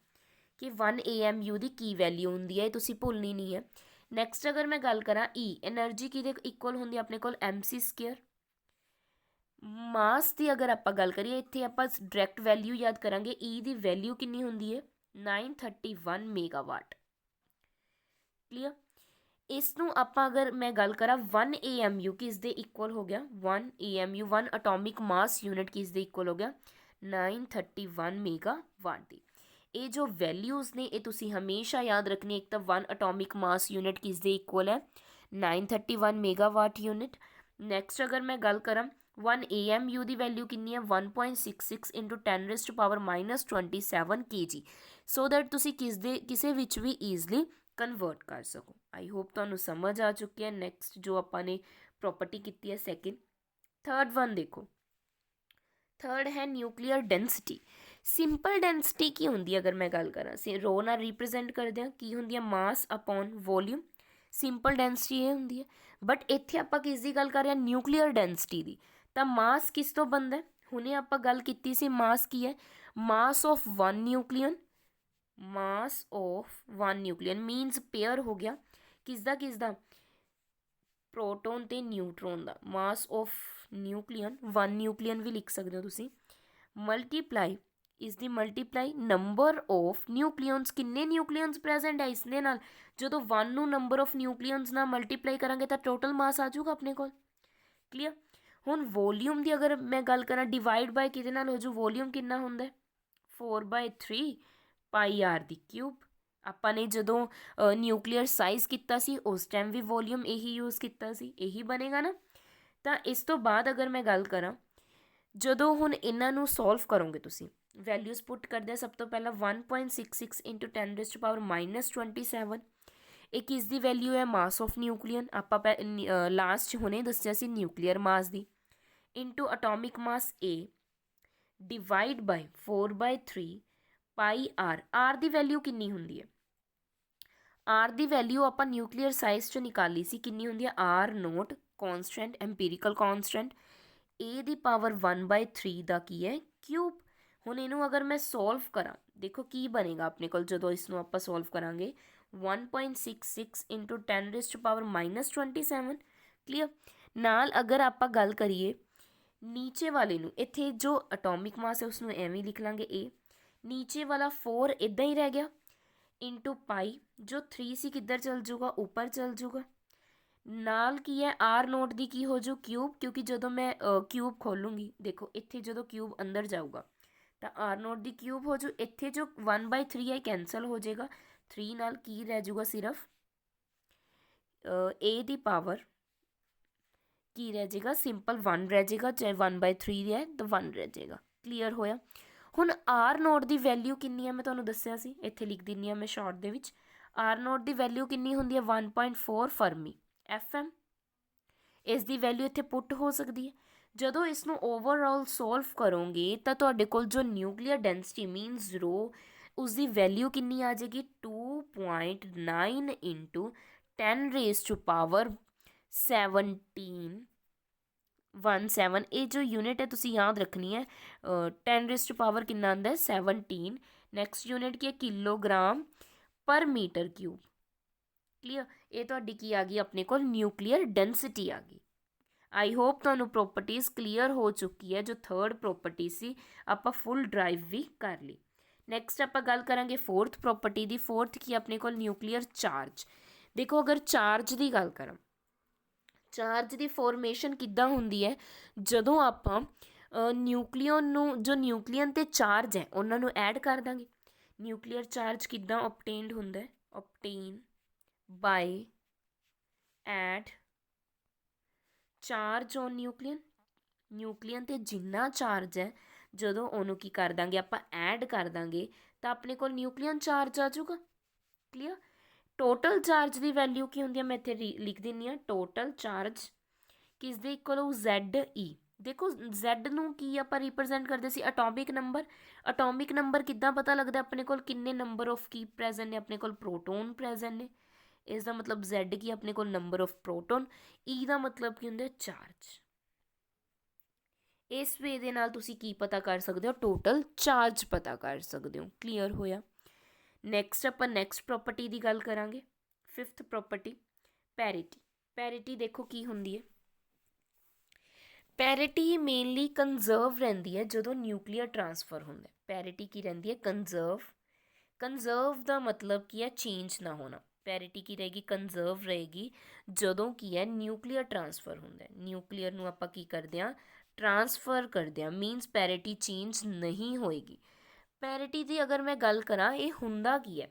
ਕਿ 1 AMU ਦੀ ਕੀ ਵੈਲਿਊ ਹੁੰਦੀ ਹੈ, ਤੁਸੀਂ ਭੁੱਲਣੀ ਨਹੀਂ ਹੈ। ਨੈਕਸਟ ਅਗਰ ਮੈਂ ਗੱਲ ਕਰਾਂ ਐਨਰਜੀ ਕਿਹਦੇ ਇਕੁਅਲ ਹੁੰਦੀ ਹੈ? ਆਪਣੇ ਕੋਲ MC²। ਮਾਸ ਦੀ ਅਗਰ ਆਪਾਂ ਗੱਲ ਕਰੀਏ, ਇੱਥੇ ਆਪਾਂ ਡਾਇਰੈਕਟ ਵੈਲਿਊ ਯਾਦ ਕਰਾਂਗੇ। ਦੀ ਵੈਲਿਊ ਕਿੰਨੀ ਹੁੰਦੀ ਹੈ? 931 ਮੈਗਾਵਾਟ। ਕਲੀਅਰ। ਇਸ ਨੂੰ ਆਪਾਂ ਅਗਰ ਮੈਂ ਗੱਲ ਕਰਾਂ 1 AMU ਕਿਸ ਦੇ ਇਕੁਅਲ ਹੋ ਗਿਆ? 1 AMU 1 ਅਟੋਮਿਕ ਮਾਸ ਯੂਨਿਟ ਕਿਸ ਦੇ ਇਕੁਅਲ ਹੋ ਗਿਆ? 931 ਮੈਗਾਵਾਟ ਦੀ। ਇਹ ਜੋ ਵੈਲਿਊਜ਼ ਨੇ ਇਹ ਤੁਸੀਂ ਹਮੇਸ਼ਾ ਯਾਦ ਰੱਖਣੀ। ਇੱਕ ਤਾਂ 1 ਅਟੋਮਿਕ ਮਾਸ ਯੂਨਿਟ ਕਿਸ ਦੇ ਇਕੁਅਲ ਹੈ? 931 ਮੈਗਾਵਾਟ ਯੂਨਿਟ। ਨੈਕਸਟ ਅਗਰ ਮੈਂ ਗੱਲ ਕਰਾਂ 1 AMU ਦੀ ਵੈਲਿਊ ਕਿੰਨੀ ਹੈ? 1.66 ਇੰਟੂ 10⁻⁻27 kg, ਸੋ ਦੈਟ ਤੁਸੀਂ ਕਿਸੇ ਵਿੱਚ ਵੀ ਈਜ਼ਲੀ ਕਨਵਰਟ ਕਰ ਸਕੋ। ਆਈ ਹੋਪ ਤੁਹਾਨੂੰ ਸਮਝ ਆ ਚੁੱਕੀ ਹੈ। ਨੈਕਸਟ ਜੋ ਆਪਾਂ ਨੇ ਪ੍ਰੋਪਰਟੀ ਕੀਤੀ ਹੈ ਸੈਕਿੰਡ। ਥਰਡ ਵਨ ਦੇਖੋ, ਥਰਡ ਹੈ ਨਿਊਕਲੀਅਰ ਡੈਂਸਿਟੀ। ਸਿੰਪਲ ਡੈਂਸਿਟੀ ਕੀ ਹੁੰਦੀ ਹੈ? ਅਗਰ ਮੈਂ ਗੱਲ ਕਰਾਂ ਰੋ ਨਾਲ ਰਿਪਰੈਜ਼ੈਂਟ ਕਰਦੇ ਹਾਂ, ਕੀ ਹੁੰਦੀ ਹੈ? ਮਾਸ ਅਪੋਨ ਵੋਲਿਊਮ। ਸਿੰਪਲ ਡੈਂਸਿਟੀ ਇਹ ਹੁੰਦੀ ਹੈ। ਬਟ ਇੱਥੇ ਆਪਾਂ ਕਿਸ ਦੀ ਗੱਲ ਕਰ ਰਹੇ ਹਾਂ? ਨਿਊਕਲੀਅਰ ਡੈਂਸਿਟੀ ਦੀ। ਤਾਂ ਮਾਸ ਕਿਸ ਤੋਂ ਬਣਦਾ? ਹੁਣੇ ਆਪਾਂ ਗੱਲ ਕੀਤੀ ਸੀ ਮਾਸ ਕੀ ਹੈ? Mass of 1 nucleon. Mass of 1 nucleon means pair ਹੋ ਗਿਆ ਕਿਸ ਦਾ? ਪ੍ਰੋਟੋਨ ਤੇ ਨਿਊਟਰੋਨ ਦਾ। ਮਾਸ ਆਫ ਨਿਊਕਲੀਅਨ 1 ਨਿਊਕਲੀਅਨ ਵੀ ਲਿਖ ਸਕਦੇ ਹੋ ਤੁਸੀਂ। ਮਲਟੀਪਲਾਈ ਇਸ ਦੀ ਮਲਟੀਪਲਾਈ ਨੰਬਰ ਆਫ ਨਿਊਕਲੀਅਨਸ। ਕਿੰਨੇ ਨਿਊਕਲੀਅਨਸ ਪ੍ਰੈਜ਼ੈਂਟ ਹੈ? ਇਸ ਦੇ ਨਾਲ ਜਦੋਂ 1 ਨੂੰ ਨੰਬਰ ਆਫ ਨਿਊਕਲੀਅਨਸ ਨਾਲ ਮਲਟੀਪਲਾਈ ਕਰਾਂਗੇ ਤਾਂ ਟੋਟਲ ਮਾਸ ਆ ਜਾਊਗਾ ਆਪਣੇ ਕੋਲ। ਕਲੀਅਰ। ਹੁਣ ਵੋਲਿਊਮ ਦੀ ਅਗਰ ਮੈਂ ਗੱਲ ਕਰਾਂ, ਡਿਵਾਈਡ ਬਾਈ ਕਿਹਦੇ ਨਾਲ ਹੋ ਜੂ? ਵੋਲਿਊਮ ਕਿੰਨਾ ਹੁੰਦਾ? 4/3 πr ਦੀ ਕਿਊਬ। ਆਪਾਂ ਨੇ ਜਦੋਂ ਨਿਊਕਲੀਅਰ ਸਾਈਜ਼ ਕੀਤਾ ਸੀ ਉਸ ਟਾਈਮ ਵੀ ਵੋਲਿਊਮ ਇਹੀ ਯੂਜ਼ ਕੀਤਾ ਸੀ, ਇਹੀ ਬਣੇਗਾ ਨਾ। ਤਾਂ ਇਸ ਤੋਂ ਬਾਅਦ ਅਗਰ ਮੈਂ ਗੱਲ ਕਰਾਂ, ਜਦੋਂ ਹੁਣ ਇਹਨਾਂ ਨੂੰ ਸੋਲਵ ਕਰੋਗੇ ਤੁਸੀਂ, ਵੈਲਿਊਜ਼ ਪੁੱਟ ਕਰਦੇ ਸਭ ਤੋਂ ਪਹਿਲਾਂ 1.66 ਇੰਟੂ 10⁻⁻27। ਇਹ ਕਿਸ ਦੀ ਵੈਲਿਊ ਹੈ? Mass of nucleon. ਆਪਾਂ ਲਾਸਟ ਹੁਣੇ ਦੱਸਿਆ ਸੀ ਨਿਊਕਲੀਅਰ ਮਾਸ ਦੀ। Into atomic mass A divide by 4/3 πr। R ਦੀ ਵੈਲਿਊ ਕਿੰਨੀ ਹੁੰਦੀ ਹੈ? ਆਰ ਦੀ ਵੈਲਿਊ ਆਪਾਂ ਨਿਊਕਲੀਅਰ ਸਾਈਜ਼ 'ਚੋਂ ਨਿਕਾਲੀ ਸੀ, ਕਿੰਨੀ ਹੁੰਦੀ ਹੈ? R0 ਕੌਨਸਟੈਂਟ, ਐਮਪੀਰੀਕਲ ਕੌਨਸਟੈਂਟ। A ਦੀ ਪਾਵਰ 1/3 ਦਾ ਕੀ ਹੈ? ਕਿਊਬ। ਹੁਣ ਇਹਨੂੰ ਅਗਰ ਮੈਂ ਸੋਲਵ ਕਰਾਂ, ਦੇਖੋ ਕੀ ਬਣੇਗਾ ਆਪਣੇ ਕੋਲ ਜਦੋਂ ਇਸ ਨੂੰ ਆਪਾਂ ਸੋਲਵ ਕਰਾਂਗੇ। 1.66 ਇੰਟੂ 10⁻⁻27। ਕਲੀਅਰ। ਨਾਲ ਅਗਰ ਆਪਾਂ ਗੱਲ ਕਰੀਏ ਨੀਚੇ ਵਾਲੇ ਨੂੰ, ਇੱਥੇ ਜੋ ਅਟੋਮਿਕ ਮਾਸ ਹੈ ਉਸਨੂੰ ਐਵੇਂ ਲਿਖ ਲਾਂਗੇ A। ਨੀਚੇ ਵਾਲਾ 4 ਇੱਦਾਂ ਹੀ ਰਹਿ ਗਿਆ ਇੰਟੂ ਪਾਈ, ਜੋ 3 ਸੀ ਕਿੱਧਰ ਚਲ ਜੂਗਾ? ਉੱਪਰ ਚਲ ਜੂਗਾ। ਨਾਲ ਕੀ ਹੈ? R0 ਦੀ ਕੀ ਹੋ ਜੂ? ਕਿਊਬ, ਕਿਉਂਕਿ ਜਦੋਂ ਮੈਂ ਕਿਊਬ ਖੋਲੂੰਗੀ, ਦੇਖੋ ਇੱਥੇ ਜਦੋਂ ਕਿਊਬ ਅੰਦਰ ਜਾਊਗਾ ਤਾਂ R0 ਦੀ ਕਿਊਬ ਹੋ ਜੂ। ਇੱਥੇ ਜੋ 1/3 ਹੈ ਕੈਂਸਲ ਹੋ ਜਾਏਗਾ, 3 ਨਾਲ ਕੀ ਰਹਿ ਜੂਗਾ? ਸਿਰਫ A ਦੀ ਪਾਵਰ ਕੀ ਰਹਿ ਜਾਏਗਾ? ਸਿੰਪਲ 1 ਰਹਿ ਜਾਏਗਾ, ਚਾਹੇ 1/3 ਹੈ ਤਾਂ 1 ਰਹਿ ਜਾਏਗਾ। ਕਲੀਅਰ ਹੋਇਆ। ਹੁਣ R0 ਦੀ ਵੈਲਿਊ ਕਿੰਨੀ ਹੈ? ਮੈਂ ਤੁਹਾਨੂੰ ਦੱਸਿਆ ਸੀ, ਇੱਥੇ ਲਿਖ ਦਿੰਦੀ ਹਾਂ ਮੈਂ ਸ਼ਾਰਟ ਦੇ ਵਿੱਚ। R0 ਦੀ ਵੈਲਿਊ ਕਿੰਨੀ ਹੁੰਦੀ ਹੈ? 1.4 ਫਰਮੀ FM। ਇਸ ਦੀ ਵੈਲਿਊ ਇੱਥੇ ਪੁੱਟ ਹੋ ਸਕਦੀ ਹੈ। ਜਦੋਂ ਇਸ ਨੂੰ ਓਵਰਆਲ ਸੋਲਵ ਕਰੋਗੇ ਤਾਂ ਤੁਹਾਡੇ ਕੋਲ ਜੋ ਨਿਊਕਲੀਅਰ ਡੈਂਸਿਟੀ ਮੀਨਸ ਰੋ, ਉਸ ਦੀ ਵੈਲਿਊ ਕਿੰਨੀ ਆ ਜਾਏਗੀ? 2.9 ਇੰਟੂ 10⁻17। ਇਹ ਜੋ ਯੂਨਿਟ ਹੈ ਤੁਸੀਂ ਯਾਦ ਰੱਖਣੀ ਹੈ। 10⁻ ਕਿੰਨਾ ਆਉਂਦਾ? 17। ਨੈਕਸਟ ਯੂਨਿਟ ਕੀ ਹੈ? ਕਿਲੋਗ੍ਰਾਮ ਪਰ ਮੀਟਰ ਕਿਊਬ। ਕਲੀਅਰ। ਇਹ ਤੁਹਾਡੀ ਕੀ ਆ ਗਈ? ਆਪਣੇ ਕੋਲ ਨਿਊਕਲੀਅਰ ਡੈਂਸਿਟੀ ਆ ਗਈ। आई होप ਤੁਹਾਨੂੰ ਪ੍ਰੋਪਰਟੀਜ਼ ਕਲੀਅਰ ਹੋ ਚੁੱਕੀ ਹੈ। ਜੋ ਥਰਡ ਪ੍ਰੋਪਰਟੀ ਸੀ ਆਪਾਂ ਫੁੱਲ ਡਰਾਈਵ ਵੀ ਕਰ ਲਈ। ਨੈਕਸਟ ਆਪਾਂ ਗੱਲ ਕਰਾਂਗੇ ਫੋਰਥ ਪ੍ਰੋਪਰਟੀ ਦੀ। ਫੋਰਥ ਕੀ ਆਪਣੇ ਕੋਲ ਨਿਊਕਲੀਅਰ ਚਾਰਜ। ਦੇਖੋ ਅਗਰ ਚਾਰਜ ਦੀ ਗੱਲ ਕਰਾਂ, ਚਾਰਜ ਦੀ ਫੋਰਮੇਸ਼ਨ ਕਿੱਦਾਂ ਹੁੰਦੀ ਹੈ, ਜਦੋਂ ਆਪਾਂ ਨਿਊਕਲੀਅਨ ਨੂੰ, ਜੋ ਨਿਊਕਲੀਅਨ 'ਤੇ ਚਾਰਜ ਹੈ ਉਹਨਾਂ ਨੂੰ ਐਡ ਕਰ ਦਾਂਗੇ। ਨਿਊਕਲੀਅਰ ਚਾਰਜ ਕਿੱਦਾਂ ਓਬਟੇਨਡ ਹੁੰਦਾ ਹੈ, ਓਬਟੇਨ ਬਾਈ ਐਡ ਚਾਰਜ ਔਨ ਨਿਊਕਲੀਅਨ। ਨਿਊਕਲੀਅਨ 'ਤੇ ਜਿੰਨਾ ਚਾਰਜ ਹੈ ਜਦੋਂ ਉਹਨੂੰ ਕੀ ਕਰ ਦਾਂਗੇ ਆਪਾਂ ਐਡ ਕਰ ਦਾਂਗੇ ਤਾਂ ਆਪਣੇ ਕੋਲ ਨਿਊਕਲੀਅਨ ਚਾਰਜ ਆ ਜਾਊਗਾ। ਕਲੀਅਰ। ਟੋਟਲ ਚਾਰਜ ਦੀ ਵੈਲਿਊ ਕੀ ਹੁੰਦੀ ਹੈ, ਮੈਂ ਇੱਥੇ ਲਿਖ ਦਿੰਦੀ ਹਾਂ। ਟੋਟਲ ਚਾਰਜ ਕਿਸ ਦੇ ਇਕੁਅਲ ਹੋਊ, ZE। ਦੇਖੋ Z ਨੂੰ ਕੀ ਆਪਾਂ ਰਿਪਰੈਜ਼ੈਂਟ ਕਰਦੇ ਸੀ, ਅਟੋਮਿਕ ਨੰਬਰ। ਅਟੋਮਿਕ ਨੰਬਰ ਕਿੱਦਾਂ ਪਤਾ ਲੱਗਦਾ ਆਪਣੇ ਕੋਲ, ਕਿੰਨੇ ਨੰਬਰ ਆਫ ਕੀ ਪ੍ਰੈਜ਼ੈਂਟ ਨੇ, ਆਪਣੇ ਕੋਲ ਪ੍ਰੋਟੋਨ ਪ੍ਰੈਜ਼ੈਂਟ ਨੇ। ਇਸ ਦਾ ਮਤਲਬ Z ਕੀ ਆਪਣੇ ਕੋਲ ਨੰਬਰ ਆਫ ਪ੍ਰੋਟੋਨ। E ਦਾ ਮਤਲਬ ਕੀ ਹੁੰਦਾ, ਚਾਰਜ। ਇਸ ਵੇ ਦੇ ਨਾਲ ਤੁਸੀਂ ਕੀ ਪਤਾ ਕਰ ਸਕਦੇ ਹੋ, ਟੋਟਲ ਚਾਰਜ ਪਤਾ ਕਰ ਸਕਦੇ ਹੋ। ਕਲੀਅਰ ਹੋਇਆ। ਨੈਕਸਟ ਆਪਾਂ ਨੈਕਸਟ ਪ੍ਰੋਪਰਟੀ ਦੀ ਗੱਲ ਕਰਾਂਗੇ। Fifth property ਪੈਰਿਟੀ। ਪੈਰਿਟੀ ਦੇਖੋ ਕੀ ਹੁੰਦੀ ਹੈ। ਪੈਰਿਟੀ ਮੇਨਲੀ ਕੰਜ਼ਰਵ ਰਹਿੰਦੀ ਹੈ ਜਦੋਂ ਨਿਊਕਲੀਅਰ ਟਰਾਂਸਫਰ ਹੁੰਦਾ। ਪੈਰਿਟੀ ਕੀ ਰਹਿੰਦੀ ਹੈ, ਕੰਜ਼ਰਵ। ਕੰਜ਼ਰਵ ਦਾ ਮਤਲਬ ਕੀ ਹੈ, ਚੇਂਜ ਨਾ ਹੋਣਾ। ਪੈਰਿਟੀ ਕੀ ਰਹੇਗੀ, ਕੰਜ਼ਰਵ ਰਹੇਗੀ ਜਦੋਂ ਕੀ ਹੈ ਨਿਊਕਲੀਅਰ ਟਰਾਂਸਫਰ ਹੁੰਦਾ। ਨਿਊਕਲੀਅਰ ਨੂੰ ਆਪਾਂ ਕੀ ਕਰਦੇ ਹਾਂ, ਟਰਾਂਸਫਰ ਕਰਦੇ ਹਾਂ, ਮੀਨਸ ਪੈਰਿਟੀ ਚੇਂਜ ਨਹੀਂ ਹੋਏਗੀ। ਪੈਰਿਟੀ ਦੀ ਅਗਰ ਮੈਂ ਗੱਲ ਕਰਾਂ, ਇਹ ਹੁੰਦਾ ਕੀ ਹੈ,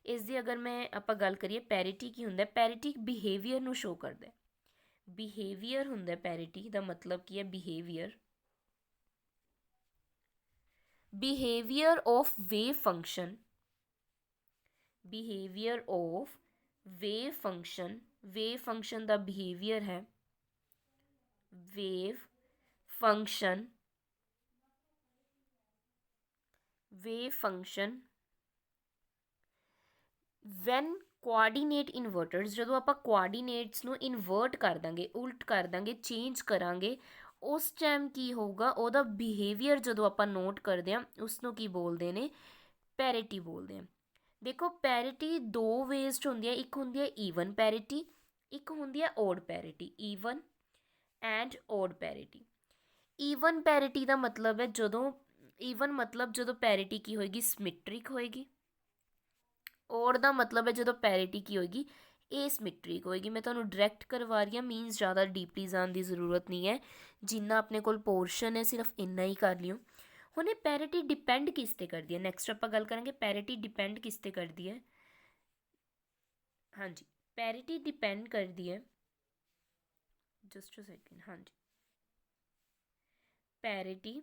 ਇਸ ਦੀ ਅਗਰ ਮੈਂ ਆਪਾਂ ਗੱਲ ਕਰੀਏ, ਪੈਰਿਟੀ ਕੀ ਹੁੰਦਾ, ਪੈਰਿਟੀ ਬਿਹੇਵੀਅਰ ਨੂੰ ਸ਼ੋ ਕਰਦਾ। ਬਿਹੇਵੀਅਰ ਹੁੰਦਾ ਪੈਰਿਟੀ ਦਾ ਮਤਲਬ ਕੀ ਹੈ, behaviour. Behaviour of wave function. Behaviour of wave function. Wave function ਦਾ ਬਿਹੇਵੀਅਰ ਹੈ, wave function. Wave function when coordinate inverters, ਜਦੋਂ ਆਪਾਂ ਕੋਆਰਡੀਨੇਟਸ ਨੂੰ ਇਨਵਰਟ ਕਰ ਦਾਂਗੇ, ਉਲਟ ਕਰ ਦਾਂਗੇ, ਚੇਂਜ ਕਰਾਂਗੇ, ਉਸ ਟਾਈਮ ਕੀ ਹੋਊਗਾ, ਉਹਦਾ ਬਿਹੇਵੀਅਰ ਜਦੋਂ ਆਪਾਂ ਨੋਟ ਕਰਦੇ ਹਾਂ ਉਸ ਨੂੰ ਕੀ ਬੋਲਦੇ ਨੇ, ਪੈਰਿਟੀ ਬੋਲਦੇ ਹਾਂ। ਦੇਖੋ ਪੈਰਿਟੀ ਦੋ ਵੇਜ਼ 'ਚ ਹੁੰਦੀ ਹੈ, ਇੱਕ ਹੁੰਦੀ ਹੈ ਈਵਨ ਪੈਰਿਟੀ, ਇੱਕ ਹੁੰਦੀ ਹੈ odd parity. Even and odd parity. Even parity ਦਾ ਮਤਲਬ ਹੈ ਜਦੋਂ, ਈਵਨ ਮਤਲਬ ਜਦੋਂ ਪੈਰਿਟੀ ਕੀ ਹੋਏਗੀ, ਸਿਮੈਟ੍ਰਿਕ ਹੋਏਗੀ। ਔਰ ਦਾ ਮਤਲਬ ਹੈ ਜਦੋਂ ਪੈਰਿਟੀ ਕੀ ਹੋਏਗੀ, ਏਸਿਮੈਟ੍ਰਿਕ ਹੋਏਗੀ। ਮੈਂ ਤੁਹਾਨੂੰ ਡਾਇਰੈਕਟ ਕਰਵਾ ਰਹੀ ਹਾਂ, ਮੀਨਸ ਜ਼ਿਆਦਾ ਡੀਪਲੀ ਜਾਣ ਦੀ ਜ਼ਰੂਰਤ ਨਹੀਂ ਹੈ। ਜਿੰਨਾ ਆਪਣੇ ਕੋਲ ਪੋਰਸ਼ਨ ਹੈ ਸਿਰਫ ਇੰਨਾ ਹੀ ਕਰ ਲਿਓ। ਹੁਣ ਇਹ ਪੈਰਿਟੀ ਡਿਪੈਂਡ ਕਿਸ 'ਤੇ ਕਰਦੀ ਹੈ, ਨੈਕਸਟ ਆਪਾਂ ਗੱਲ ਕਰਾਂਗੇ ਪੈਰਿਟੀ ਡਿਪੈਂਡ ਕਿਸ 'ਤੇ ਕਰਦੀ ਹੈ। ਹਾਂਜੀ, ਪੈਰਿਟੀ ਡਿਪੈਂਡ ਕਰਦੀ ਹੈ, ਜਸਟ ਅ ਸੈਕਿੰਡ। ਹਾਂਜੀ, ਪੈਰਿਟੀ